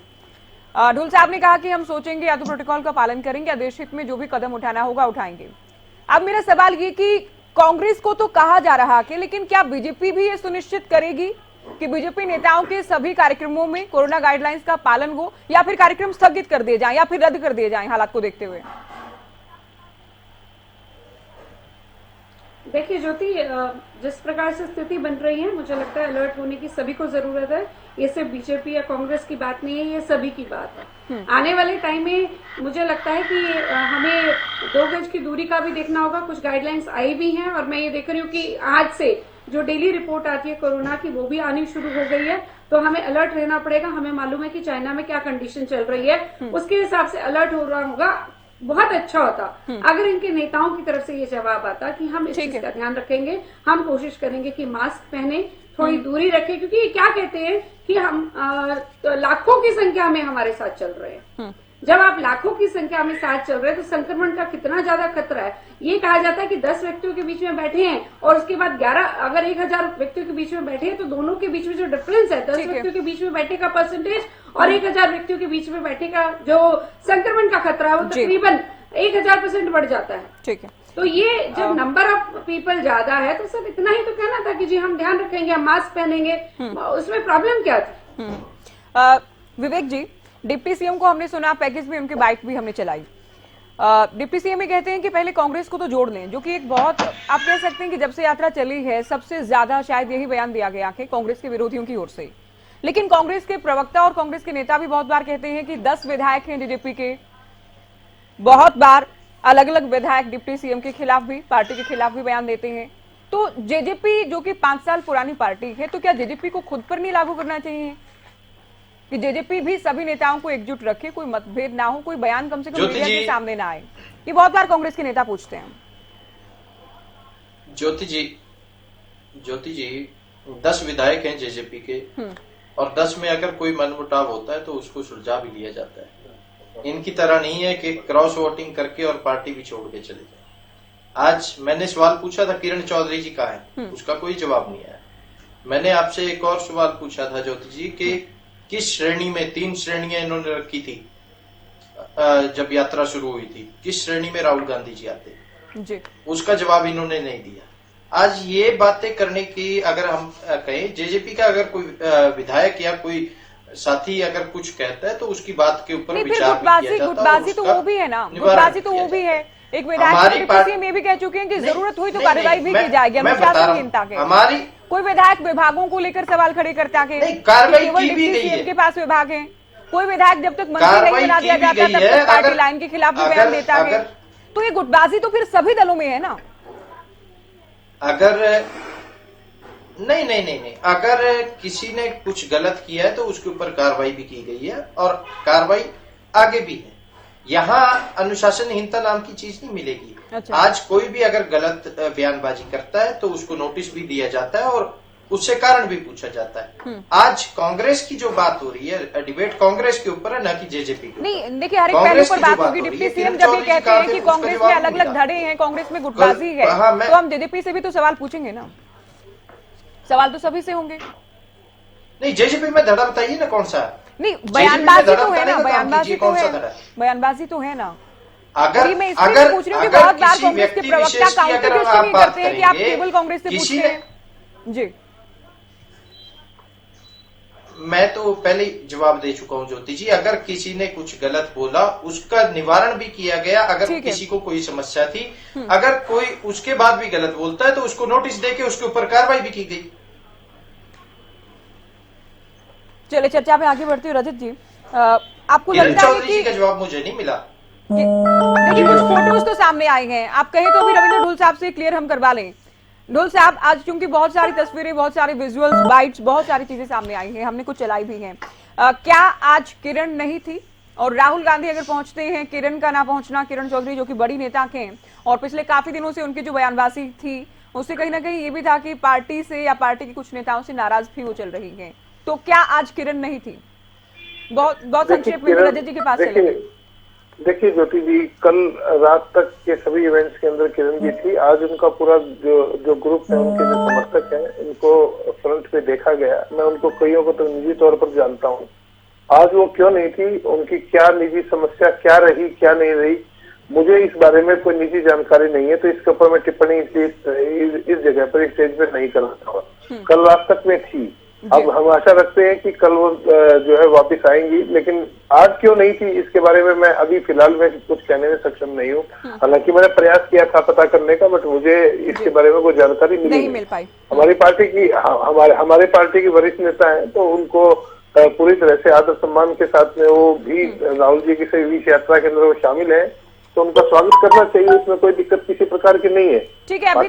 ढुल साहब ने कहा कि हम सोचेंगे, या तो प्रोटोकॉल का पालन करेंगे या देश हित में जो भी कदम उठाना होगा उठाएंगे। अब मेरा सवाल ये कि कांग्रेस को तो कहा जा रहा है, लेकिन क्या बीजेपी भी ये सुनिश्चित करेगी कि बीजेपी नेताओं के सभी कार्यक्रमों में कोरोना गाइडलाइंस का पालन हो, या फिर कार्यक्रम स्थगित कर दिए जाएं या फिर रद्द कर दिए जाएं हालात को देखते हुए? देखिए ज्योति, जिस प्रकार से स्थिति बन रही है, मुझे लगता है अलर्ट होने की सभी को जरूरत है। ये सिर्फ बीजेपी या कांग्रेस की बात नहीं है, ये सभी की बात है। आने वाले टाइम में मुझे लगता है कि हमें 2 गज की दूरी का भी देखना होगा। कुछ गाइडलाइंस आई भी हैं और मैं ये देख रही हूँ कि आज से जो डेली रिपोर्ट आती है कोरोना की, वो भी आनी शुरू हो गई है। तो हमें अलर्ट रहना पड़ेगा। हमें मालूम है कि चाइना में क्या कंडीशन चल रही है, उसके हिसाब से अलर्ट हो रहा होगा। बहुत अच्छा होता अगर इनके नेताओं की तरफ से ये जवाब आता कि हम इस चीज का ध्यान रखेंगे, हम कोशिश करेंगे कि मास्क पहने, थोड़ी दूरी रखें, क्योंकि ये क्या कहते हैं कि हम लाखों की संख्या में हमारे साथ चल रहे हैं। जब आप लाखों की संख्या में साथ चल रहे हैं तो संक्रमण का कितना ज्यादा खतरा है। ये कहा जाता है कि 10 व्यक्तियों के बीच में बैठे हैं और उसके बाद 11, अगर 1000 व्यक्तियों के बीच में बैठे हैं तो दोनों के बीच में जो डिफरेंस है 10 व्यक्तियों के बीच में बैठे का परसेंटेज और 1000 व्यक्तियों के बीच में बैठे का जो संक्रमण का खतरा है वो तकरीबन 1000% बढ़ जाता है। ठीक है, तो ये जब नंबर ऑफ पीपल ज्यादा है तो सब इतना ही तो कहना था कि जी हम ध्यान रखेंगे, हम मास्क पहनेंगे, उसमें प्रॉब्लम क्या थी? विवेक जी, डिप्टी सीएम को हमने सुना, पैकेज भी उनकी बाइक भी हमने चलाई। डिप्टी सीएम ये कहते हैं कि पहले कांग्रेस को तो जोड़ लें, जो कि एक बहुत, आप कह सकते हैं कि जब से यात्रा चली है सबसे ज्यादा शायद यही बयान दिया गया कि कांग्रेस के विरोधियों की ओर से। लेकिन कांग्रेस के प्रवक्ता और कांग्रेस के नेता भी बहुत बार कहते हैं कि 10 विधायक हैं जेजेपी के, बहुत बार अलग अलग विधायक डिप्टी सीएम के खिलाफ भी, पार्टी के खिलाफ भी बयान देते हैं। तो जेजेपी जो कि 5 साल पुरानी पार्टी है, तो क्या जेजेपी को खुद पर नहीं लागू करना चाहिए कि जेजेपी भी सभी नेताओं को एकजुट रखे, कोई मतभेद ना हो, कोई बयान कम से कम मीडिया के सामने ना आए? ये बहुत बार कांग्रेस के नेता पूछते हैं। ज्योति जी 10 विधायक हैं जेजेपी के और 10 में अगर कोई मनमुटाव होता है तो उसको सुलझा भी लिया जाता है। इनकी तरह नहीं है कि क्रॉस वोटिंग करके और पार्टी भी छोड़ के चले जाए। आज मैंने सवाल पूछा था किरण चौधरी जी कहाँ है, उसका कोई जवाब नहीं आया। मैंने आपसे एक और सवाल पूछा था ज्योति जी कि किस श्रेणी में, 3 श्रेणियां इन्होंने रखी थी जब यात्रा शुरू हुई थी, किस श्रेणी में राहुल गांधी जी आते जी, उसका जवाब इन्होंने नहीं दिया। आज ये बातें करने की अगर हम कहें, जेजेपी का अगर कोई विधायक या कोई साथी अगर कुछ कहता है तो उसकी बात के ऊपर विचार भी किया जाता है। गुटबाजी तो वो भी है ना, गुटबाजी तो वो भी है। एक विधायक में भी कह चुके हैं कि जरूरत हुई तो कार्रवाई भी की जाएगी। हमारी कोई विधायक विभागों को लेकर सवाल खड़े करता है, कार्रवाई की भी गई है, के पास विभाग है। कोई विधायक जब तक मंत्री नहीं बना दिया जाता तब तक पार्टी लाइन के खिलाफ भी बयान देता है। तो ये गुटबाजी तो फिर सभी दलों में है ना। अगर नहीं, अगर किसी ने कुछ गलत किया है तो उसके ऊपर कार्रवाई भी की गई है और कार्रवाई आगे भी है। यहाँ अनुशासनहीनता नाम की चीज नहीं मिलेगी। अच्छा। आज कोई भी अगर गलत बयानबाजी करता है तो उसको नोटिस भी दिया जाता है और उससे कारण भी पूछा जाता है। आज कांग्रेस की जो बात हो रही है, डिबेट कांग्रेस के ऊपर है, न कि जेजेपी के। नहीं, देखिए हर एक पहलू पर बात होगी। डिप्टी सीएम जब ये कहते हैं कि कांग्रेस में अलग अलग धड़े हैं, कांग्रेस में गुटबाजी है, तो हम जेजेपी से भी तो सवाल पूछेंगे ना। सवाल तो सभी से होंगे। नहीं, जेजेपी में धड़ा बताइए ना कौन सा है। नहीं, बयानबाजी तो है ना, बयानबाजी तो है, बयानबाजी तो है ना। अगर मैं इसलिए पूछ रही हूँ कि बहुत बार कांग्रेस के प्रवक्ता काउंटर क्वेश्चन करते हैं कि आप केवल कांग्रेस से पूछते हैं। जी, मैं तो पहले जवाब दे चुका हूं ज्योति जी। अगर किसी ने कुछ गलत बोला उसका निवारण भी किया गया। अगर किसी को कोई समस्या थी, अगर कोई उसके बाद भी गलत बोलता है तो उसको नोटिस देके उसके ऊपर कार्रवाई भी की गई। चलिए चर्चा में आगे बढ़ती हूँ। रजत जी, आपको लगता है कि का जवाब मुझे नहीं मिला। देखिए कुछ फोटोज तो सामने आए हैं, आप कहें तो अभी रविंद्र ढोल साहब से क्लियर हम करवा लें। ढोल साहब, आज चूंकि बहुत सारी तस्वीरें, बहुत सारे विजुअल्स, बाइट्स, बहुत सारी चीजें सामने आई हैं, हमने कुछ चलाई भी हैं। क्या आज किरण नहीं थी? और राहुल गांधी अगर पहुंचते हैं, किरण का ना पहुंचना, किरण चौधरी जो कि बड़ी नेता हैं और पिछले काफी दिनों से उनकी जो बयानबाजी थी उससे कहीं ना कहीं ये भी था कि पार्टी से या पार्टी के कुछ नेताओं से नाराज भी वो चल रही है, तो क्या आज किरण नहीं थी? बहुत संक्षेप में रजत जी के पास चले। देखिए ज्योति जी, कल रात तक के सभी इवेंट्स के अंदर किरण जी थी। आज उनका पूरा जो ग्रुप है, उनके जो समर्थक हैं, इनको फ्रंट पे देखा गया। मैं उनको कईयों को तो निजी तौर पर जानता हूँ। आज वो क्यों नहीं थी, उनकी क्या निजी समस्या क्या रही क्या नहीं रही, मुझे इस बारे में कोई निजी जानकारी नहीं है, तो इसके ऊपर मैं टिप्पणी इस जगह पर इस स्टेज पे नहीं कर सकता। कल रात तक में थी, अब हम आशा रखते हैं कि कल वो जो है वापस आएंगी, लेकिन आज क्यों नहीं थी इसके बारे में मैं अभी फिलहाल में कुछ कहने में सक्षम नहीं हूँ। हालांकि मैंने प्रयास किया था पता करने का, बट मुझे इसके बारे में कोई जानकारी नहीं मिल पाई। हमारी पार्टी की वरिष्ठ नेता है, तो उनको पूरी तरह से आदर सम्मान के साथ में वो भी राहुल जी की विश यात्रा के अंदर वो शामिल है, तो उनका स्वागत करना चाहिए, इसमें कोई दिक्कत किसी प्रकार की नहीं है। ठीक है, अभी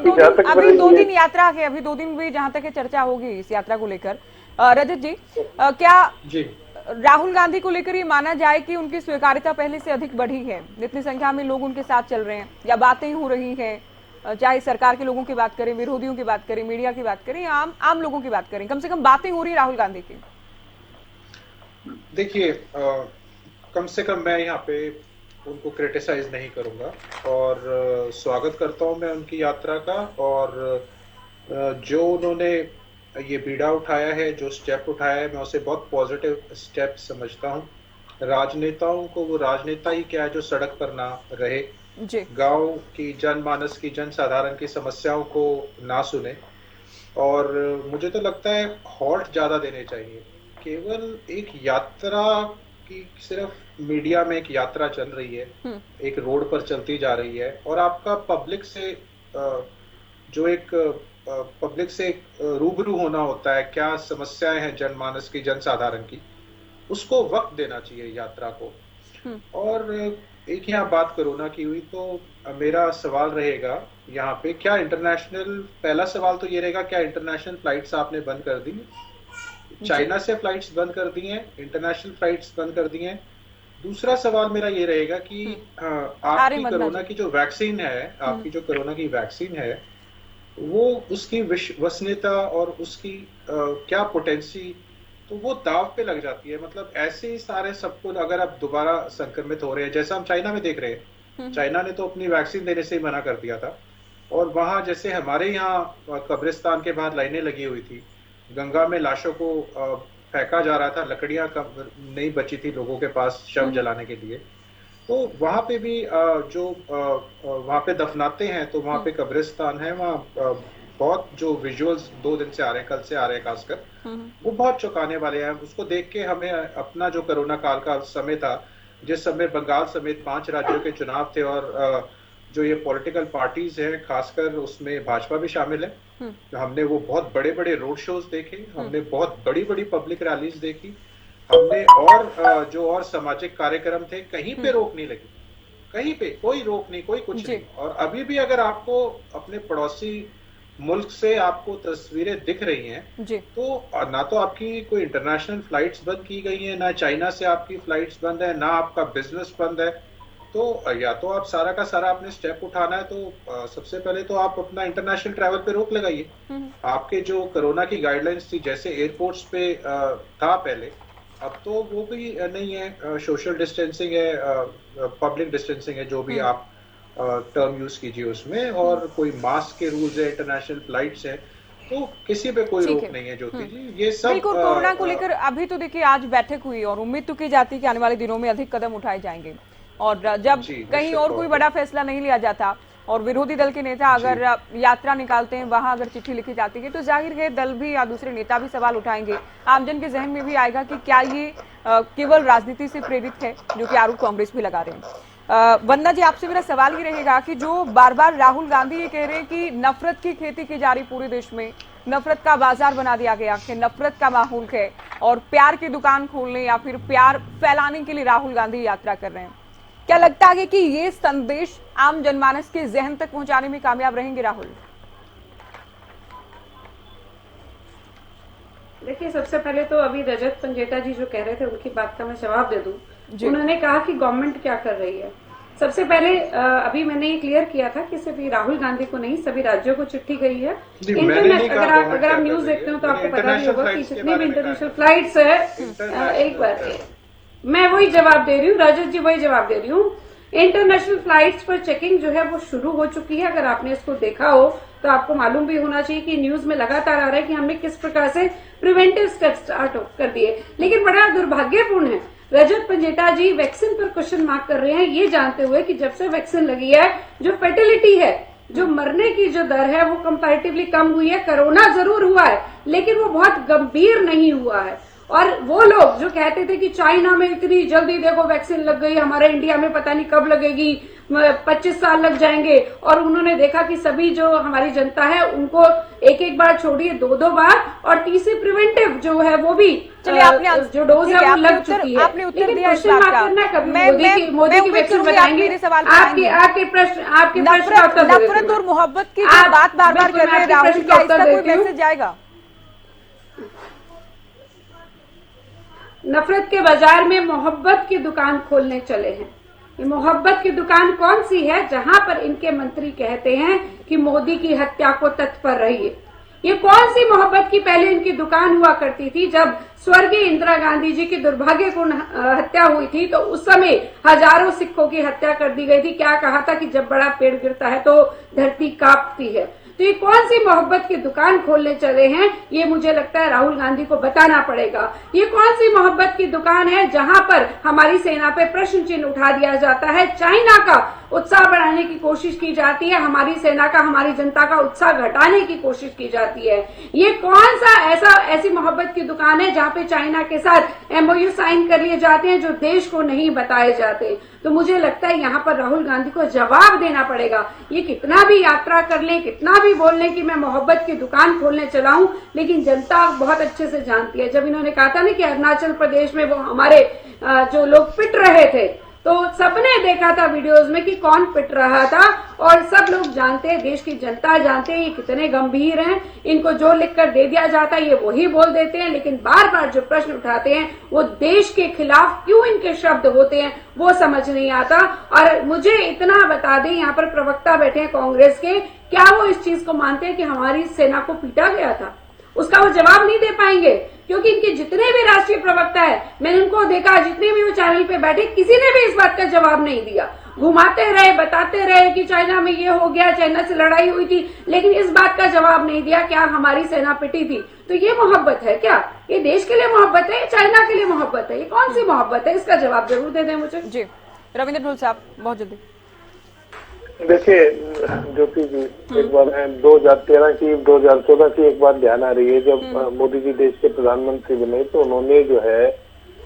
दो दिन यात्रा है, अभी 2 दिन भी जहां तक चर्चा होगी इस यात्रा को लेकर। रजत जी, क्या राहुल गांधी को लेकर ये माना जाए कि उनकी स्वीकार्यता पहले से अधिक बढ़ी है? जितनी संख्या में लोग उनके साथ चल रहे हैं या बातें हो रही है, चाहे सरकार के लोगों की बात करें, विरोधियों की बात करें, मीडिया की बात करें, आम लोगों की बात करें, कम से कम बातें हो रही राहुल गांधी की। देखिए, कम से कम मैं यहाँ पे उनको क्रिटिसाइज नहीं करूंगा और स्वागत करता हूं मैं उनकी यात्रा का। और जो उन्होंने ये बीड़ा उठाया है, जो स्टेप उठाया है, मैं उसे बहुत पॉजिटिव स्टेप समझता हूं। राजनेताओं को वो राजनेता ही क्या है जो सड़क पर ना रहे, गांव की जनमानस की जनसाधारण की समस्याओं को ना सुने। और मुझे तो लगता है हॉल्ट ज्यादा देने चाहिए। केवल एक यात्रा की, सिर्फ मीडिया में एक यात्रा चल रही है, एक रोड पर चलती जा रही है, और आपका पब्लिक से जो एक पब्लिक से रूबरू होना होता है, क्या समस्याएं हैं जनमानस की, जनसाधारण की, उसको वक्त देना चाहिए यात्रा को। और एक यहाँ बात कोरोना की हुई, तो मेरा सवाल रहेगा यहाँ पे, क्या इंटरनेशनल, पहला सवाल तो ये रहेगा, क्या इंटरनेशनल फ्लाइट्स आपने बंद कर दी? चाइना से फ्लाइट्स बंद कर दी हैं, इंटरनेशनल फ्लाइट्स बंद कर दी हैं। दूसरा सवाल मेरा ये रहेगा कि आपकी कोरोना की जो वैक्सीन है, आपकी जो कोरोना की वैक्सीन है, वो उसकी विश्वसनीयता और उसकी क्या पोटेंसी, तो वो दाव पे लग जाती है। मतलब ऐसे ही सारे सबको अगर आप दोबारा संक्रमित हो रहे हैं, जैसा हम चाइना में देख रहे हैं, चाइना ने तो अपनी वैक्सीन देने से ही मना कर दिया था, और वहां जैसे हमारे यहाँ कब्रिस्तान के बाहर लाइनें लगी हुई थी, गंगा में लाशों को फेंका जा रहा था, लकड़ियां नहीं बची थी लोगों के पास शव जलाने के लिए, तो वहां पे भी जो वहां पे दफनाते हैं, तो वहां पे कब्रिस्तान है, वहाँ बहुत जो विजुअल्स 2 दिन से आ रहे हैं, कल से आ रहे हैं खासकर, वो बहुत चौंकाने वाले हैं। उसको देख के हमें अपना जो कोरोना काल का समय था, जिस समय बंगाल समेत 5 राज्यों के चुनाव थे, और जो ये पॉलिटिकल पार्टीज हैं, खासकर उसमें भाजपा भी शामिल है, हमने वो बहुत बड़े बड़े रोड शोज देखे, हमने बहुत बड़ी बड़ी पब्लिक रैलीज देखी, हमने और जो और सामाजिक कार्यक्रम थे, कहीं पे रोक नहीं लगी, कहीं पे कोई रोक नहीं, कोई कुछ नहीं। और अभी भी अगर आपको अपने पड़ोसी मुल्क से आपको तस्वीरें दिख रही हैं, तो ना तो आपकी कोई इंटरनेशनल फ्लाइट्स बंद की गई हैं, ना चाइना से आपकी फ्लाइट्स बंद है, ना आपका बिजनेस बंद है। तो या तो आप सारा का सारा अपने स्टेप उठाना है, तो सबसे पहले तो आप अपना इंटरनेशनल ट्रैवल पे रोक लगाइए। आपके जो कोरोना की गाइडलाइंस थी, जैसे एयरपोर्ट्स पे था पहले, अब तो वो भी नहीं है, सोशल डिस्टेंसिंग है, पब्लिक डिस्टेंसिंग है, जो भी आप टर्म यूज कीजिए उसमें, और कोई मास्क के रूल्स है, इंटरनेशनल फ्लाइट्स है, तो किसी पे कोई रोक नहीं है ज्योति जी। ये सब बिल्कुल कोरोना को लेकर अभी तो देखिए आज बैठक हुई और उम्मीद तो की जाती है कि आने वाले दिनों में अधिक कदम उठाए जाएंगे, और जब कहीं और कोई बड़ा फैसला नहीं लिया जाता और विरोधी दल के नेता अगर यात्रा निकालते हैं, वहां अगर चिट्ठी लिखी जाती है, तो जाहिर है दल भी या दूसरे नेता भी सवाल उठाएंगे। आमजन के जहन में भी आएगा कि क्या ये केवल राजनीति से प्रेरित है, जो कि आरोप कांग्रेस भी लगा रहे हैं। वंदना जी, आपसे मेरा सवाल ये रहेगा कि जो बार बार राहुल गांधी ये कह रहे हैं कि नफरत की खेती की जा रही पूरे देश में, नफरत का बाजार बना दिया गया, कि नफरत का माहौल है और प्यार की दुकान खोलने या फिर प्यार फैलाने के लिए राहुल गांधी यात्रा कर रहे हैं, क्या लगता है कि ये संदेश आम जनमानस के जहन तक पहुंचाने में कामयाब रहेंगे राहुल? देखिए, सबसे पहले तो अभी रजत पंजेटा जी जो कह रहे थे उनकी बात का मैं जवाब दे दूं। उन्होंने कहा कि गवर्नमेंट क्या कर रही है। सबसे पहले अभी मैंने ये क्लियर किया था कि सिर्फ राहुल गांधी को नहीं, सभी राज्यों को चिट्ठी गई है। इंटरनेट, अगर आप न्यूज देखते हो तो आपको पता भी होगा कि जितनी भी इंटरनेशनल फ्लाइट्स है, एक बार मैं वही जवाब दे रही हूँ, राजत जी वही जवाब दे रही हूँ। इंटरनेशनल फ्लाइट्स पर चेकिंग जो है वो शुरू हो चुकी है। अगर आपने इसको देखा हो तो आपको मालूम भी होना चाहिए कि न्यूज में लगातार आ रहा है कि हमने किस प्रकार से प्रिवेंटिव स्टेप स्टार्ट कर दिए। लेकिन बड़ा दुर्भाग्यपूर्ण है, रजत पंजेटा जी वैक्सीन पर क्वेश्चन मार्क कर रहे हैं, ये जानते हुए कि जब से वैक्सीन लगी है जो फर्टिलिटी है, जो मरने की जो दर है वो कंपैरेटिवली कम हुई है। कोरोना जरूर हुआ है लेकिन वो बहुत गंभीर नहीं हुआ है। और वो लोग जो कहते थे कि चाइना में इतनी जल्दी देखो वैक्सीन लग गई, हमारे इंडिया में पता नहीं कब लगेगी, 25 साल लग जाएंगे, और उन्होंने देखा कि सभी जो हमारी जनता है उनको एक बार छोड़िए 2 बार, और टीसी प्रिवेंटिव जो है वो भी जो डोज है वो लग चुकी है। आपने उत्तर दिया इस बात का। मोदी की वैक्सीन बताएंगे। आपके प्रश्न का उत्तर नफरत और मोहब्बत की जो बात बार बार कर रहे हैं राहुल, क्या इसका कोई मैसेज जाएगा? नफरत के बाजार में मोहब्बत की दुकान खोलने चले हैं। ये मोहब्बत की दुकान कौन सी है जहां पर इनके मंत्री कहते हैं कि मोदी की हत्या को तत्पर रहिए? ये कौन सी मोहब्बत की पहले इनकी दुकान हुआ करती थी? जब स्वर्गीय इंदिरा गांधी जी की दुर्भाग्यपूर्ण हत्या हुई थी तो उस समय हजारों सिखों की हत्या कर दी गई थी। क्या कहा था कि जब बड़ा पेड़ गिरता है तो धरती कांपती है। तो ये कौन सी मोहब्बत की दुकान खोलने चले हैं, ये मुझे लगता है राहुल गांधी को बताना पड़ेगा। ये कौन सी मोहब्बत की दुकान है जहां पर हमारी सेना पे प्रश्न चिन्ह उठा दिया जाता है, चाइना का उत्साह बढ़ाने की कोशिश की जाती है, हमारी सेना का, हमारी जनता का उत्साह घटाने की कोशिश की जाती है। ये कौन सा ऐसी मोहब्बत की दुकान है जहां पे चाइना के साथ एमओयू साइन कर लिए जाते हैं जो देश को नहीं बताए जाते? तो मुझे लगता है यहाँ पर राहुल गांधी को जवाब देना पड़ेगा। ये कितना भी यात्रा कर ले, कितना भी बोल ले कि मैं मोहब्बत की दुकान खोलने चला हूं, लेकिन जनता बहुत अच्छे से जानती है। जब इन्होंने कहा था ना कि अरुणाचल प्रदेश में वो हमारे जो लोग पिट रहे थे, तो सबने देखा था वीडियोस में कि कौन पिट रहा था, और सब लोग जानते हैं, देश की जनता जानते हैं ये कितने गंभीर हैं। इनको जो लिखकर दे दिया जाता है ये वही बोल देते हैं, लेकिन बार बार जो प्रश्न उठाते हैं वो देश के खिलाफ क्यों इनके शब्द होते हैं वो समझ नहीं आता। और मुझे इतना बता दें, यहाँ पर प्रवक्ता बैठे हैं कांग्रेस के, क्या वो इस चीज को मानते हैं कि हमारी सेना को पीटा गया था? उसका वो जवाब नहीं दे पाएंगे, क्योंकि इनके जितने भी राष्ट्रीय प्रवक्ता है, मैंने उनको देखा, जितने भी वो चैनल पे बैठे, किसी ने भी इस बात का जवाब नहीं दिया। घुमाते रहे, बताते रहे कि चाइना में ये हो गया, चाइना से लड़ाई हुई थी, लेकिन इस बात का जवाब नहीं दिया क्या हमारी सेना पिटी थी। तो ये मोहब्बत है क्या? ये देश के लिए मोहब्बत है या चाइना के लिए मोहब्बत है? ये कौन सी मोहब्बत है? इसका जवाब जरूर दे दें मुझे। जी रविंद्र ढोल साहब, बहुत जल्दी। देखिए ज्योति जी, एक बार 2013 की 2014 की एक बात ध्यान आ रही है, जब मोदी जी देश के प्रधानमंत्री बने तो उन्होंने जो है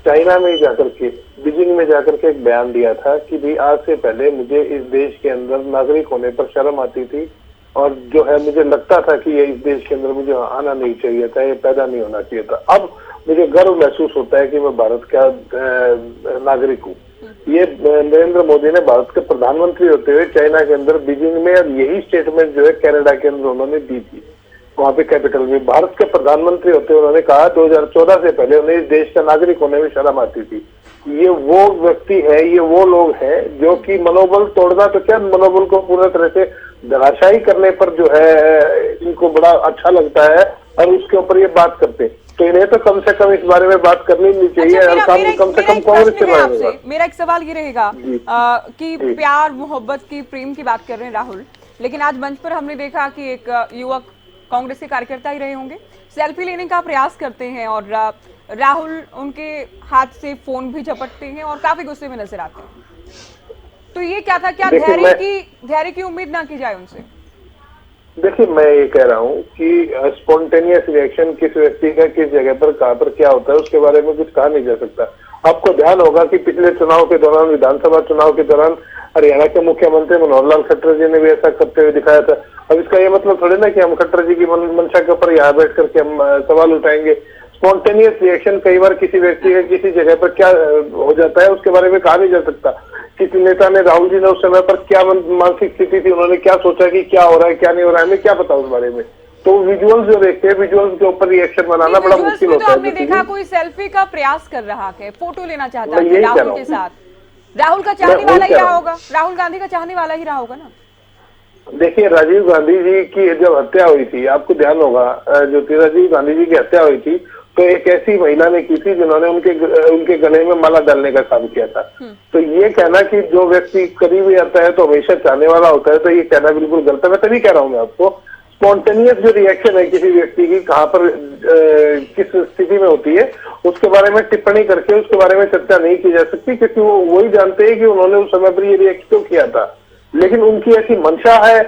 चाइना में जाकर के, बीजिंग में जाकर के एक बयान दिया था कि भाई आज से पहले मुझे इस देश के अंदर नागरिक होने पर शर्म आती थी, और जो है मुझे लगता था कि ये इस देश के अंदर मुझे आना नहीं चाहिए था, ये पैदा नहीं होना चाहिए था। अब मुझे गर्व महसूस होता है कि मैं भारत का नागरिक हूँ। ये नरेंद्र मोदी ने भारत के प्रधानमंत्री होते हुए चाइना के अंदर बीजिंग में, और यही स्टेटमेंट जो है कनाडा के अंदर उन्होंने दी थी, वहां पे कैपिटल में। भारत के प्रधानमंत्री होते हुए उन्होंने कहा 2014 से पहले उन्हें इस देश का नागरिक होने में शर्म आती थी। ये वो व्यक्ति है, ये वो लोग हैं जो कि मनोबल तोड़ना तो क्या, मनोबल को पूरी तरह से धराशायी करने पर जो है इनको बड़ा अच्छा लगता है, और उसके ऊपर ये बात करते हैं। तो इन्हें तो कम से कम इस बारे में बात करनी नहीं चाहिए। कम से कम कांग्रेस के बारे में मेरा एक सवाल ये रहेगा कि प्यार, मोहब्बत की, प्रेम की बात कर रहे हैं राहुल, लेकिन आज मंच पर हमने देखा कि एक युवक कांग्रेस के कार्यकर्ता ही रहे होंगे, सेल्फी लेने का प्रयास करते हैं और राहुल उनके हाथ से फोन भी झपटते हैं और काफी गुस्से में नजर आते हैं। तो ये क्या था? क्या धैर्य की उम्मीद ना की जाए उनसे? देखिए मैं ये कह रहा हूँ कि स्पॉन्टेनियस रिएक्शन किस व्यक्ति का किस जगह पर कहाँ पर क्या होता है उसके बारे में कुछ कहा नहीं जा सकता। आपको ध्यान होगा कि पिछले चुनाव के दौरान, विधानसभा चुनाव के दौरान हरियाणा के मुख्यमंत्री मनोहर लाल खट्टर जी ने भी ऐसा करते हुए दिखाया था। अब इसका ये मतलब थोड़ी ना कि हम खट्टर जी की मंशा के ऊपर यहाँ बैठ करके हम सवाल उठाएंगे। स्पॉन्टेनियस रिएक्शन कई बार किसी व्यक्ति का किसी जगह पर क्या हो जाता है उसके बारे में कहा नहीं जा सकता। किसी नेता ने, राहुल जी ने उस समय पर क्या मानसिक स्थिति थी, उन्होंने क्या सोचा कि क्या हो रहा है क्या नहीं हो रहा है, हमें क्या पता उस बारे में। तो विजुअल्स जो देखते हैं, विजुअल्स के ऊपर रिएक्शन बनाना बड़ा मुश्किल होता है। आपने देखा कोई सेल्फी का प्रयास कर रहा है, फोटो लेना चाहता है राहुल के साथ। राहुल का चाहने वाला ही रहा होगा, राहुल गांधी का चाहने वाला ही रहा होगा ना। देखिए राजीव गांधी जी की जब हत्या हुई थी, आपको ध्यान होगा, जो राजीव गांधी जी की हत्या हुई थी तो एक ऐसी महिला ने की थी जिन्होंने उनके गले में माला डालने का काम किया था। तो ये कहना कि जो व्यक्ति करीब आता है तो हमेशा चाहने वाला होता है, तो ये कहना बिल्कुल गलत है। मैं तभी कह रहा हूँ मैं आपको, स्पॉन्टेनियस जो रिएक्शन है किसी व्यक्ति की कहाँ पर किस स्थिति में होती है, उसके बारे में टिप्पणी करके उसके बारे में चर्चा नहीं की जा सकती, क्योंकि वो वही जानते हैं कि उन्होंने उस समय पर ये रिएक्ट क्यों किया था। लेकिन उनकी ऐसी मंशा है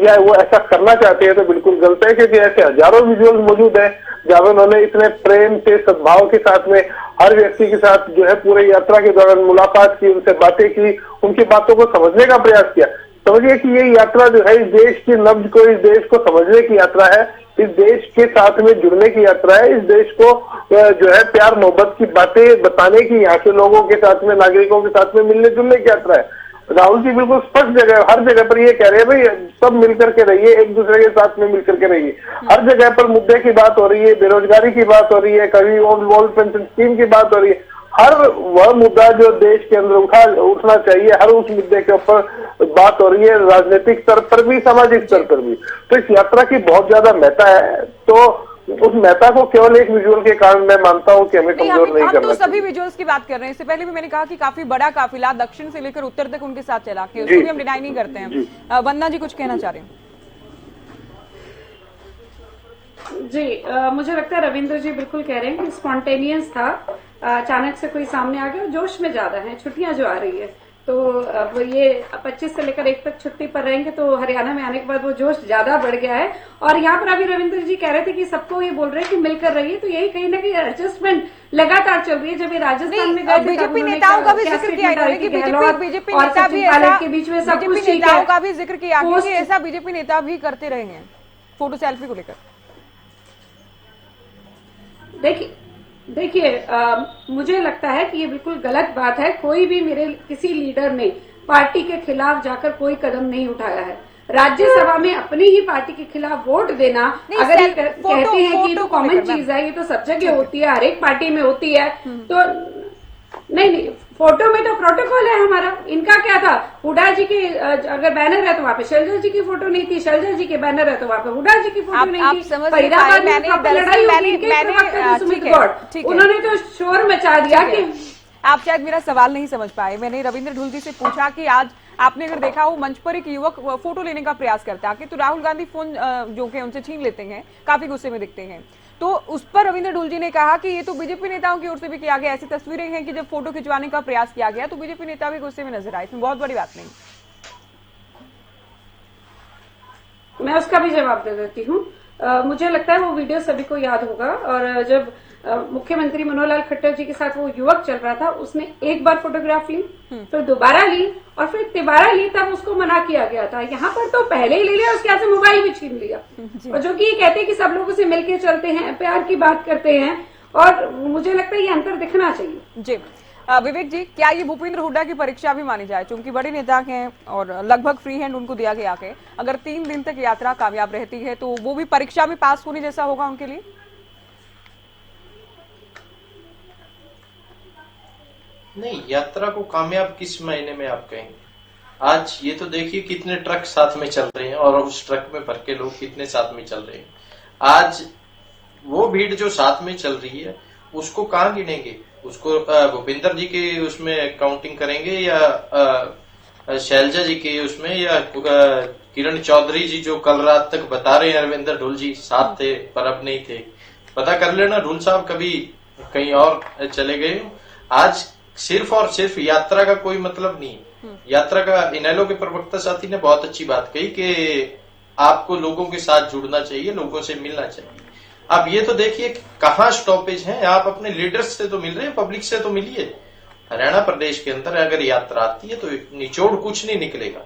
या वो ऐसा करना चाहते हैं तो बिल्कुल गलत है, क्योंकि ऐसे हजारों विजुअल्स मौजूद है जहां उन्होंने इतने प्रेम से, सद्भाव के साथ में हर व्यक्ति के साथ जो है पूरे यात्रा के दौरान मुलाकात की, उनसे बातें की, उनकी बातों को समझने का प्रयास किया। समझिए कि ये यात्रा जो है इस देश की नब्ज को, इस देश को समझने की यात्रा है, इस देश के साथ में जुड़ने की यात्रा है, इस देश को जो है प्यार मोहब्बत की बातें बताने की, यहाँ के लोगों के साथ में, नागरिकों के साथ में मिलने जुलने की यात्रा है। राहुल जी बिल्कुल स्पष्ट जगह, हर जगह पर ये कह रहे हैं भाई सब मिलकर के रहिए, एक दूसरे के साथ में मिलकर के रहिए। हर जगह पर मुद्दे की बात हो रही है, बेरोजगारी की बात हो रही है, कभी ओल्ड पेंशन स्कीम की बात हो रही है। हर वह मुद्दा जो देश के अंदर उठना चाहिए, हर उस मुद्दे के ऊपर बात हो रही है, राजनीतिक स्तर पर भी, सामाजिक स्तर पर भी। तो इस यात्रा की बहुत ज्यादा महत्ता है। तो उस महत्ता को केवल एक विजुअल के कारण मैं मानता हूँ कि हमें कमजोर नहीं करना। हम तो सभी विजुअल्स की बात कर रहे हैं। इससे पहले भी मैंने कहा कि काफी बड़ा काफिला दक्षिण से लेकर उत्तर तक उनके साथ चला के, उसको भी हम डिनाई नहीं करते हैं। वंदना जी कुछ कहना चाह रहे हैं? जी, मुझे लगता है रविंद्र जी बिल्कुल कह रहे हैं कि स्पॉन्टेनियस था, अचानक से कोई सामने आ गया, जोश में ज्यादा है, छुट्टियां जो आ रही है तो अब ये 25 से लेकर 1 तक छुट्टी पर रहेंगे तो हरियाणा में आने के बाद वो जोश ज्यादा बढ़ गया है। और यहाँ पर अभी रविंद्र जी कह रहे थे कि सबको ये बोल रहे हैं कि मिलकर रहिए, तो यही कहीं ना कहीं एडजस्टमेंट लगातार चल रही है। जब ये राजस्थान में गए थे बीजेपी नेताओं का भी जिक्र किया इन्होंने कि बीजेपी नेता भी ऐसा, के बीच में सब बीजेपी कुछ ठीक नेताओं का है। भी जिक्र किया कि ऐसा बीजेपी नेता भी करते रहे हैं फोटो सेल्फी को लेकर। देखिए, मुझे लगता है कि ये बिल्कुल गलत बात है। कोई भी मेरे किसी लीडर ने पार्टी के खिलाफ जाकर कोई कदम नहीं उठाया है। राज्यसभा में अपनी ही पार्टी के खिलाफ वोट देना, अगर ये कहते हैं कि ये तो कॉमन चीज है, ये तो सब जगह होती है, हर एक पार्टी में होती है, तो नहीं, फोटो में तो प्रोटोकॉल है हमारा। इनका क्या था, हुड्डा जी की अगर बैनर है तो वहाँ पे शैलजा जी की फोटो नहीं थी, शैलजा जी के बैनर है तो वहाँ पे हुड्डा जी की फोटो नहीं थी। फरीदाबाद में लड़ाई उन्होंने तो शोर मचा दिया कि आप शायद मेरा सवाल नहीं समझ पाए। मैंने रविंद्र ढुल जी से पूछा कि आज आपने अगर देखा हो मंच पर एक युवक फोटो लेने का प्रयास करता है तो राहुल गांधी फोन जो कि उनसे छीन लेते हैं, काफी गुस्से में दिखते हैं, तो उस पर रविंद्र ढुल जी ने कहा कि ये तो बीजेपी नेताओं की ओर से भी किया गया। ऐसी तस्वीरें हैं कि जब फोटो खिंचवाने का प्रयास किया गया तो बीजेपी नेता भी गुस्से में नजर आए, इसमें बहुत बड़ी बात नहीं। मैं उसका भी जवाब दे देती हूँ। मुझे लगता है वो वीडियो सभी को याद होगा, और जब मुख्यमंत्री मनोहर लाल खट्टर जी के साथ वो युवक चल रहा था, उसने एक बार फोटोग्राफ ली, फिर दोबारा ली और फिर तिबारा ली, तब उसको मना किया गया था। यहाँ पर तो पहले ही ले लिया, उसके हाथ से मोबाइल भी छीन लिया। और जो कि कहते हैं कि सब लोगों से मिलके चलते हैं, प्यार की बात करते हैं, और मुझे लगता है ये अंतर दिखना चाहिए। जी विवेक जी, क्या ये भूपेंद्र हुड्डा की परीक्षा भी मानी जाए, क्योंकि बड़े नेता हैं और लगभग फ्री हैंड उनको दिया गया है, अगर 3 दिन तक यात्रा कामयाब रहती है तो वो भी परीक्षा में पास होने जैसा होगा उनके लिए? नहीं, यात्रा को कामयाब किस महीने में आप कहेंगे? आज ये तो देखिए कितने ट्रक साथ में चल रहे हैं और उस ट्रक में भर के लोग कितने साथ में चल रहे हैं। आज वो भीड़ जो साथ में चल रही है उसको कहाँ गिनेंगे? उसको भूपेंद्र जी के उसमें काउंटिंग करेंगे या शैलजा जी के उसमें, या किरण चौधरी जी जो कल रात तक बता रहे हैं रविंद्र ढुल जी साथ थे पर अब नहीं थे? पता कर लेना, ढुल साहब कभी कहीं और चले गए। आज सिर्फ और सिर्फ यात्रा का कोई मतलब नहीं है। यात्रा का इनेलो के प्रवक्ता साथी ने बहुत अच्छी बात कही कि आपको लोगों के साथ जुड़ना चाहिए, लोगों से मिलना चाहिए। अब ये तो देखिए कहाँ स्टॉपेज है। आप अपने लीडर्स से तो मिल रहे हैं, पब्लिक से तो मिलिए। हरियाणा प्रदेश के अंदर अगर यात्रा आती है तो निचोड़ कुछ नहीं निकलेगा,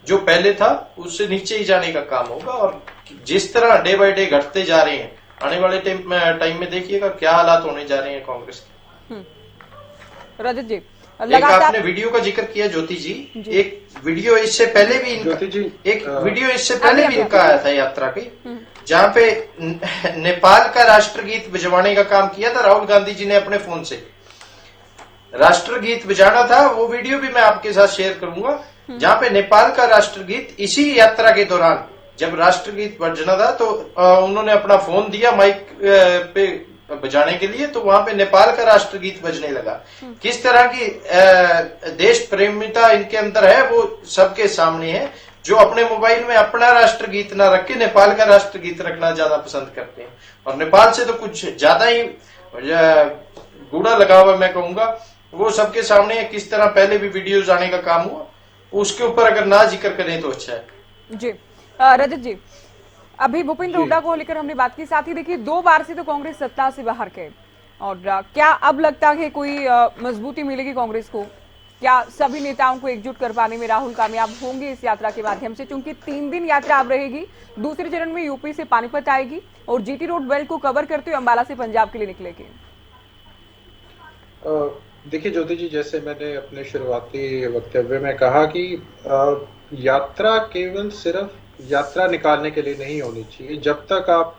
जो पहले था उससे नीचे ही जाने का काम होगा। और जिस तरह डे बाय डे घटते जा रहे हैं, आने वाले टाइम में देखिएगा क्या हालात होने जा रहे हैं कांग्रेस के। रजत जी, एक आपने वीडियो का जिक्र किया ज्योति जी, एक वीडियो इससे पहले भी वीडियो इससे पहले भी इनका आया था यात्रा के, जहाँ पे नेपाल का राष्ट्रगीत बजवाने का काम किया था राहुल गांधी जी ने अपने फोन से। राष्ट्रगीत बजाना था, वो वीडियो भी मैं आपके साथ शेयर करूंगा, जहाँ पे नेपाल का राष्ट्रगीत इसी यात्रा के दौरान जब राष्ट्रगीत बजना था तो उन्होंने अपना फोन दिया माइक पे बजाने के लिए, तो वहां पे नेपाल का राष्ट्रगीत बजने लगा। किस तरह की देश प्रेमिता इनके अंदर है वो सबके सामने है। जो अपने मोबाइल में अपना राष्ट्रगीत ना रख के नेपाल का राष्ट्रगीत रखना ज्यादा पसंद करते हैं। और नेपाल से तो कुछ ज्यादा ही गूढ़ा लगाव है मैं कहूंगा। वो सबके सामने है, किस तरह पहले भी वीडियोज आने का काम हुआ, उसके ऊपर अगर ना जिक्र करें तो अच्छा है। जी रजत जी, अभी भूपेंद्र हुड्डा को लेकर हमने बात की, साथ ही देखिए 2 बार से तो कांग्रेस सत्ता से बाहर गए, और क्या अब लगता है कोई मजबूती मिलेगी कांग्रेस को? क्या सभी नेताओं को एकजुट कर पाने में राहुल कामयाब होंगे इस यात्रा के माध्यम से? क्योंकि 3 दिन यात्रा अब रहेगी, दूसरे चरण में यूपी से पानीपत आएगी और जीटी रोड बेल्ट को कवर करते हुए अंबाला से पंजाब के लिए निकलेगी। देखिए ज्योति जी, जैसे मैंने अपने शुरुआती वक्तव्य में कहा कि यात्रा केवल सिर्फ यात्रा निकालने के लिए नहीं होनी चाहिए। जब तक आप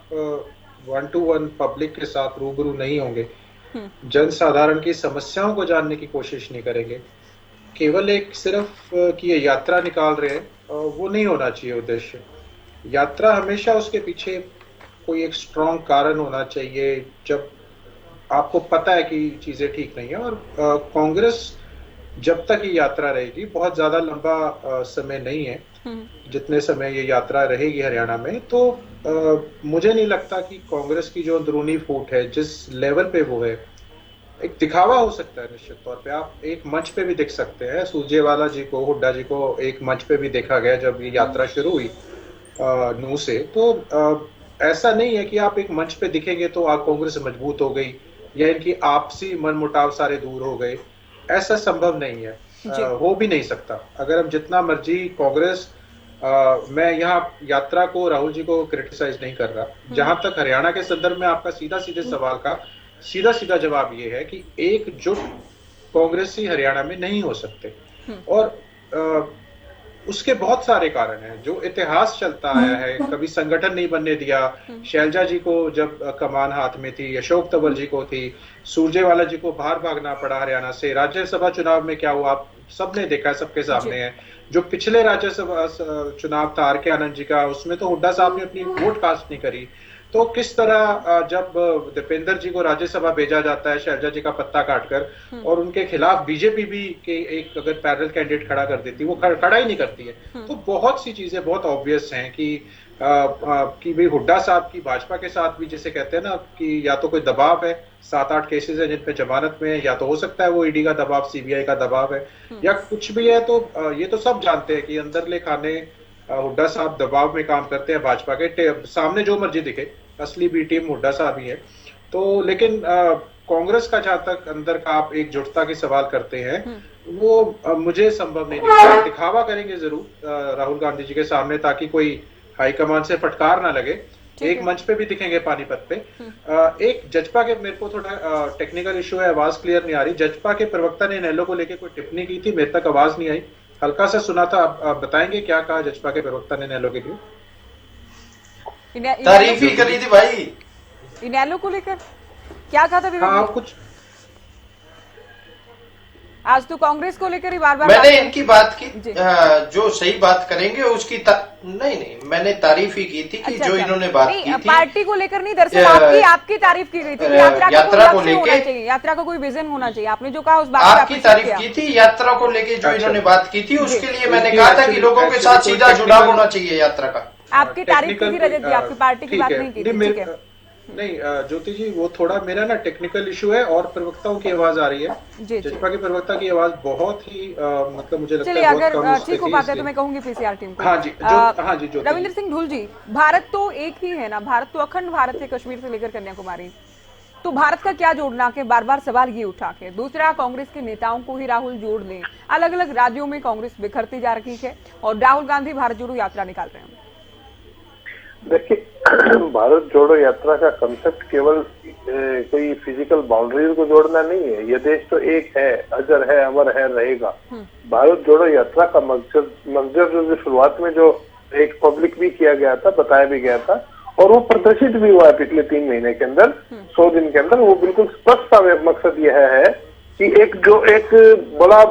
1-to-1 पब्लिक के साथ रूबरू नहीं होंगे, जनसाधारण की समस्याओं को जानने की कोशिश नहीं करेंगे, केवल एक सिर्फ कि ये यात्रा निकाल रहे हैं, वो नहीं होना चाहिए उद्देश्य। यात्रा हमेशा उसके पीछे कोई एक स्ट्रॉन्ग कारण होना चाहिए, जब आपको पता है कि चीजें ठीक नहीं है। और कांग्रेस जब तक ये यात्रा रहेगी, बहुत ज्यादा लंबा समय नहीं है जितने समय ये यात्रा रहेगी हरियाणा में, तो मुझे नहीं लगता कि कांग्रेस की जो अंदरूनी फूट है, जिस लेवल पे वो है, एक दिखावा हो सकता है। निश्चित तौर पे आप एक मंच पे भी देख सकते हैं, सुरजेवाला जी को, हुड्डा जी को एक मंच पे भी देखा गया जब ये यात्रा शुरू हुई नू से। तो ऐसा नहीं है कि आप एक मंच पे दिखेंगे तो आप कांग्रेस मजबूत हो गई या इनकी आपसी मनमुटाव सारे दूर हो गए, ऐसा संभव नहीं है, हो भी नहीं सकता। अगर हम जितना मर्जी कांग्रेस, मैं यहाँ यात्रा को, राहुल जी को क्रिटिसाइज नहीं कर रहा, जहां तक हरियाणा के संदर्भ में आपका सीधा सवाल का सीधा जवाब ये है कि एकजुट कांग्रेसी हरियाणा में नहीं हो सकते। और उसके बहुत सारे कारण हैं, जो इतिहास चलता आया है, कभी संगठन नहीं बनने दिया। शैलजा जी को जब कमान हाथ में थी, अशोक तंवर जी को थी, सुरजेवाला जी को बाहर भागना पड़ा हरियाणा से। राज्यसभा चुनाव में क्या हुआ आप सबने देखा, सबके सामने है। जो पिछले राज्यसभा चुनाव था आर के आनंद जी का, उसमें तो हुड्डा साहब ने अपनी वोट कास्ट नहीं करी। तो किस तरह जब दीपेंद्र जी को राज्यसभा भेजा जाता है शैलजा जी का पत्ता काटकर, और उनके खिलाफ बीजेपी भी के एक अगर पैरेलल कैंडिडेट खड़ा कर देती, वो खड़ा ही नहीं करती है। तो बहुत सी चीजें बहुत ऑब्वियस हैं कि भाई हुड्डा साहब की भाजपा के साथ भी, जैसे कहते हैं ना कि या तो कोई दबाव है, 7-8 केसेस है जिन पे जमानत में, या तो हो सकता है वो ईडी का दबाव, सीबीआई का दबाव है, या कुछ भी है। तो ये तो सब जानते हैं कि अंदर ले खाने हुड्डा साहब दबाव में काम करते हैं भाजपा के सामने, जो मर्जी दिखे, असली बी टीम हुड्डा साहब ही है। तो लेकिन कांग्रेस का जहां तक अंदर का आप एकजुटता के सवाल करते हैं, वो मुझे संभव नहीं दिखता। दिखावा करेंगे जरूर राहुल गांधी जी के सामने, ताकि कोई हाईकमान से फटकार ना लगे। एक मंच पे भी दिखेंगे पानीपत पे। एक जजपा के, मेरे को थोड़ा टेक्निकल इशू है, आवाज क्लियर नहीं आ रही। जजपा के प्रवक्ता ने इनेलो को लेकर कोई टिप्पणी की थी, मेरे तक आवाज नहीं आई, हल्का सा सुना था। आप बताएंगे क्या कहा जजपा के प्रवक्ता ने इनेलो के लिए? तारीफ ही करी थी भाई इनेलो को लेकर, क्या कहा था? हाँ, कुछ आज तो कांग्रेस को लेकर ही बार-बार मैंने इनकी बात की, जो सही बात करेंगे उसकी नहीं, मैंने तारीफ ही की थी कि जो इन्होंने बात की थी पार्टी को लेकर नहीं, दरअसल आपकी तारीफ की गई थी। यात्रा को लेकर, यात्रा का कोई विजन होना चाहिए। आपने जो कहा उस बात आपकी तारीफ की थी, यात्रा को लेकर जो इन्होंने बात की थी, उसके लिए मैंने कहा था कि लोगों के साथ सीधा जुड़ाव होना चाहिए यात्रा का। आपकी तारीफ की थी रजत जी, आपकी पार्टी की बात नहीं की थी। नहीं ज्योति जी, वो थोड़ा मेरा ना टेक्निकल इशू है और प्रवक्ताओं की आवाज आ रही है। जजपा के प्रवक्ता की आवाज बहुत ही मतलब मुझे लगता है अगर ठीक हो पाता है तो मैं कहूंगी पीसीआर टीम को। हाँ जी रविंद्र सिंह ढूल जी, भारत तो एक ही है ना, भारत तो अखंड भारत है, कश्मीर से लेकर कन्याकुमारी। तो भारत का क्या जोड़ना के बार बार सवाल ये उठा के। दूसरा, कांग्रेस के नेताओं को ही राहुल जोड़ लें। अलग अलग राज्यों में कांग्रेस बिखरती जा रही है और राहुल गांधी भारत जोड़ो यात्रा निकाल रहे हैं। देखिए, भारत जोड़ो यात्रा का कंसेप्ट केवल कोई फिजिकल बाउंड्रीज को जोड़ना नहीं है। यह देश तो एक है, अजर है, अमर है, रहेगा। भारत जोड़ो यात्रा का मकसद जो शुरुआत में जो एक पब्लिक भी किया गया था, बताया भी गया था, और वो प्रदर्शित भी हुआ है पिछले 3 महीने के अंदर, 100 दिन के अंदर। वो बिल्कुल स्पष्ट सा मकसद यह है कि एक बड़ा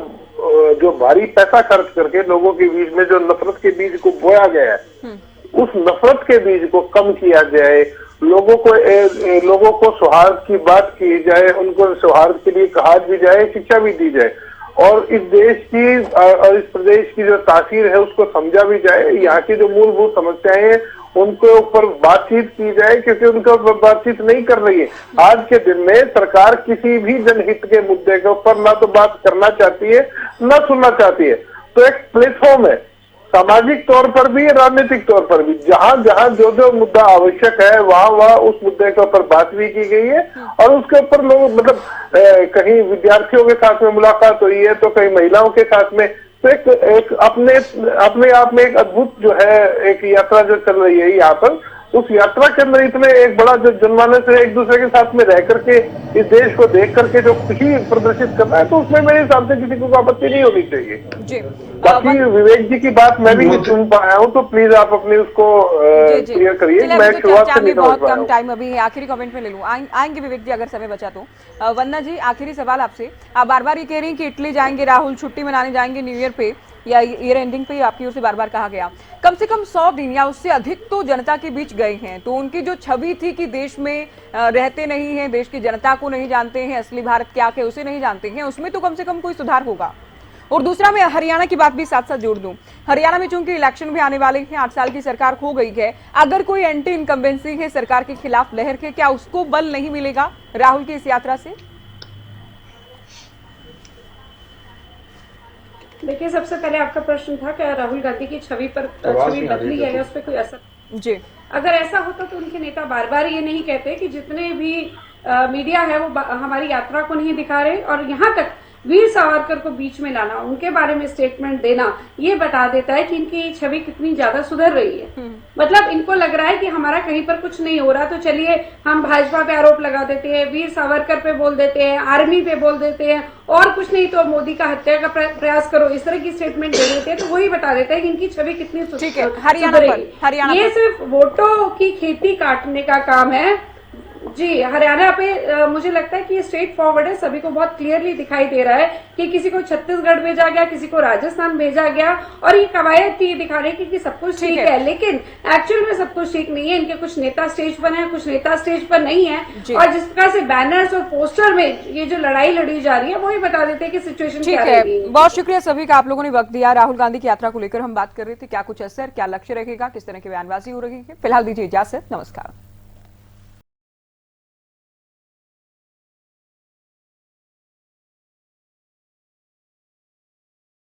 जो भारी पैसा खर्च करके लोगों के बीच में जो नफरत के बीज को बोया गया है, उस नफरत के बीज को कम किया जाए, लोगों को सौहार्द की बात की जाए, उनको सौहार्द के लिए कहा भी जाए, शिक्षा भी दी जाए। और इस देश की और इस प्रदेश की जो तासीर है उसको समझा भी जाए, यहाँ की जो मूलभूत समस्याएं हैं उनके ऊपर बातचीत की जाए, क्योंकि उनके ऊपर बातचीत नहीं कर रही है। आज के दिन में सरकार किसी भी जनहित के मुद्दे के ऊपर ना तो बात करना चाहती है ना सुनना चाहती है। तो एक प्लेटफॉर्म है सामाजिक तौर पर भी, राजनीतिक तौर पर भी, जहां जहां जो जो मुद्दा आवश्यक है वहां वहां उस मुद्दे के ऊपर बात भी की गई है। और उसके ऊपर लोग मतलब कहीं विद्यार्थियों के साथ में मुलाकात हुई है तो कहीं महिलाओं के साथ में, तो एक अपने आप में एक अद्भुत जो है एक यात्रा जो चल रही है यहाँ पर। उस यात्रा के अंदर इतने एक बड़ा जो जनमानस है एक दूसरे के साथ में रह करके इस देश को देख करके जो खुशी प्रदर्शित करना है, तो उसमें मेरे हिसाब से किसी को आपत्ति नहीं होनी चाहिए जी। बाकी विवेक जी की बात मैं भी नहीं सुन पाया हूँ, तो प्लीज आप अपनी उसको क्लियर करिए। मैं शुरुआत से नहीं बहुत कम टाइम अभी है, आखिरी कमेंट में ले लूँ, आएंगे विवेक जी अगर समय बचा तो। वंदना जी, आखिरी सवाल आपसे, आप बार बार ये कह रही हैं कि इटली जाएंगे राहुल, छुट्टी मनाने जाएंगे न्यू ईयर पे या ईयर एंडिंग पे, आपकी ओर से बार बार कहा गया। कम से कम 100 दिन या उससे अधिक तो जनता के बीच गए हैं, तो उनकी जो छवि थी कि देश में रहते नहीं हैं, देश की जनता को नहीं जानते हैं, असली भारत क्या है उसे नहीं जानते हैं, उसमें तो कम से कम कोई सुधार होगा। और दूसरा, मैं हरियाणा की बात भी साथ साथ जोड़ दूं, हरियाणा में चूंकि इलेक्शन भी आने वाले हैं, 8 साल की सरकार हो गई है, अगर कोई एंटी इनकम्बेंसी है सरकार के खिलाफ लहर के, क्या उसको बल नहीं मिलेगा राहुल की इस यात्रा से? देखिए, सबसे पहले आपका प्रश्न था क्या राहुल गांधी की छवि बदली है या उस पर कोई असर जी? अगर ऐसा होता तो उनके नेता बार बार ये नहीं कहते कि जितने भी मीडिया है वो हमारी यात्रा को नहीं दिखा रहे, और यहाँ तक वीर सावरकर को बीच में लाना, उनके बारे में स्टेटमेंट देना, ये बता देता है कि इनकी छवि कितनी ज्यादा सुधर रही है। मतलब इनको लग रहा है कि हमारा कहीं पर कुछ नहीं हो रहा, तो चलिए हम भाजपा पे आरोप लगा देते हैं, वीर सावरकर पे बोल देते हैं, आर्मी पे बोल देते हैं, और कुछ नहीं तो मोदी का हत्या का प्रयास करो, इस तरह की स्टेटमेंट दे देते हैं। तो वही बता देता है कि इनकी छवि कितनी हरियाणा ये सिर्फ वोटों की खेती काटने का काम है जी। हरियाणा पे मुझे लगता है कि ये स्ट्रेट फॉरवर्ड है, सभी को बहुत क्लियरली दिखाई दे रहा है कि किसी को छत्तीसगढ़ भेजा गया, किसी को राजस्थान भेजा गया, और ये कवायद थी दिखा रहे कि सब कुछ ठीक है, लेकिन एक्चुअल में सब कुछ ठीक नहीं है। इनके कुछ नेता स्टेज पर हैं, कुछ नेता स्टेज पर नहीं है, और जिस प्रकार से बैनर्स और पोस्टर में ये जो लड़ाई लड़ी जा रही है वही बता देते हैं कि सिचुएशन क्या है। बहुत शुक्रिया सभी का, आप लोगों ने वक्त दिया। राहुल गांधी की यात्रा को लेकर हम बात कर रहे थे, क्या कुछ असर, क्या लक्ष्य रहेगा, किस तरह की बयानबाजी हो रही है। फिलहाल दीजिए इजाजत, नमस्कार।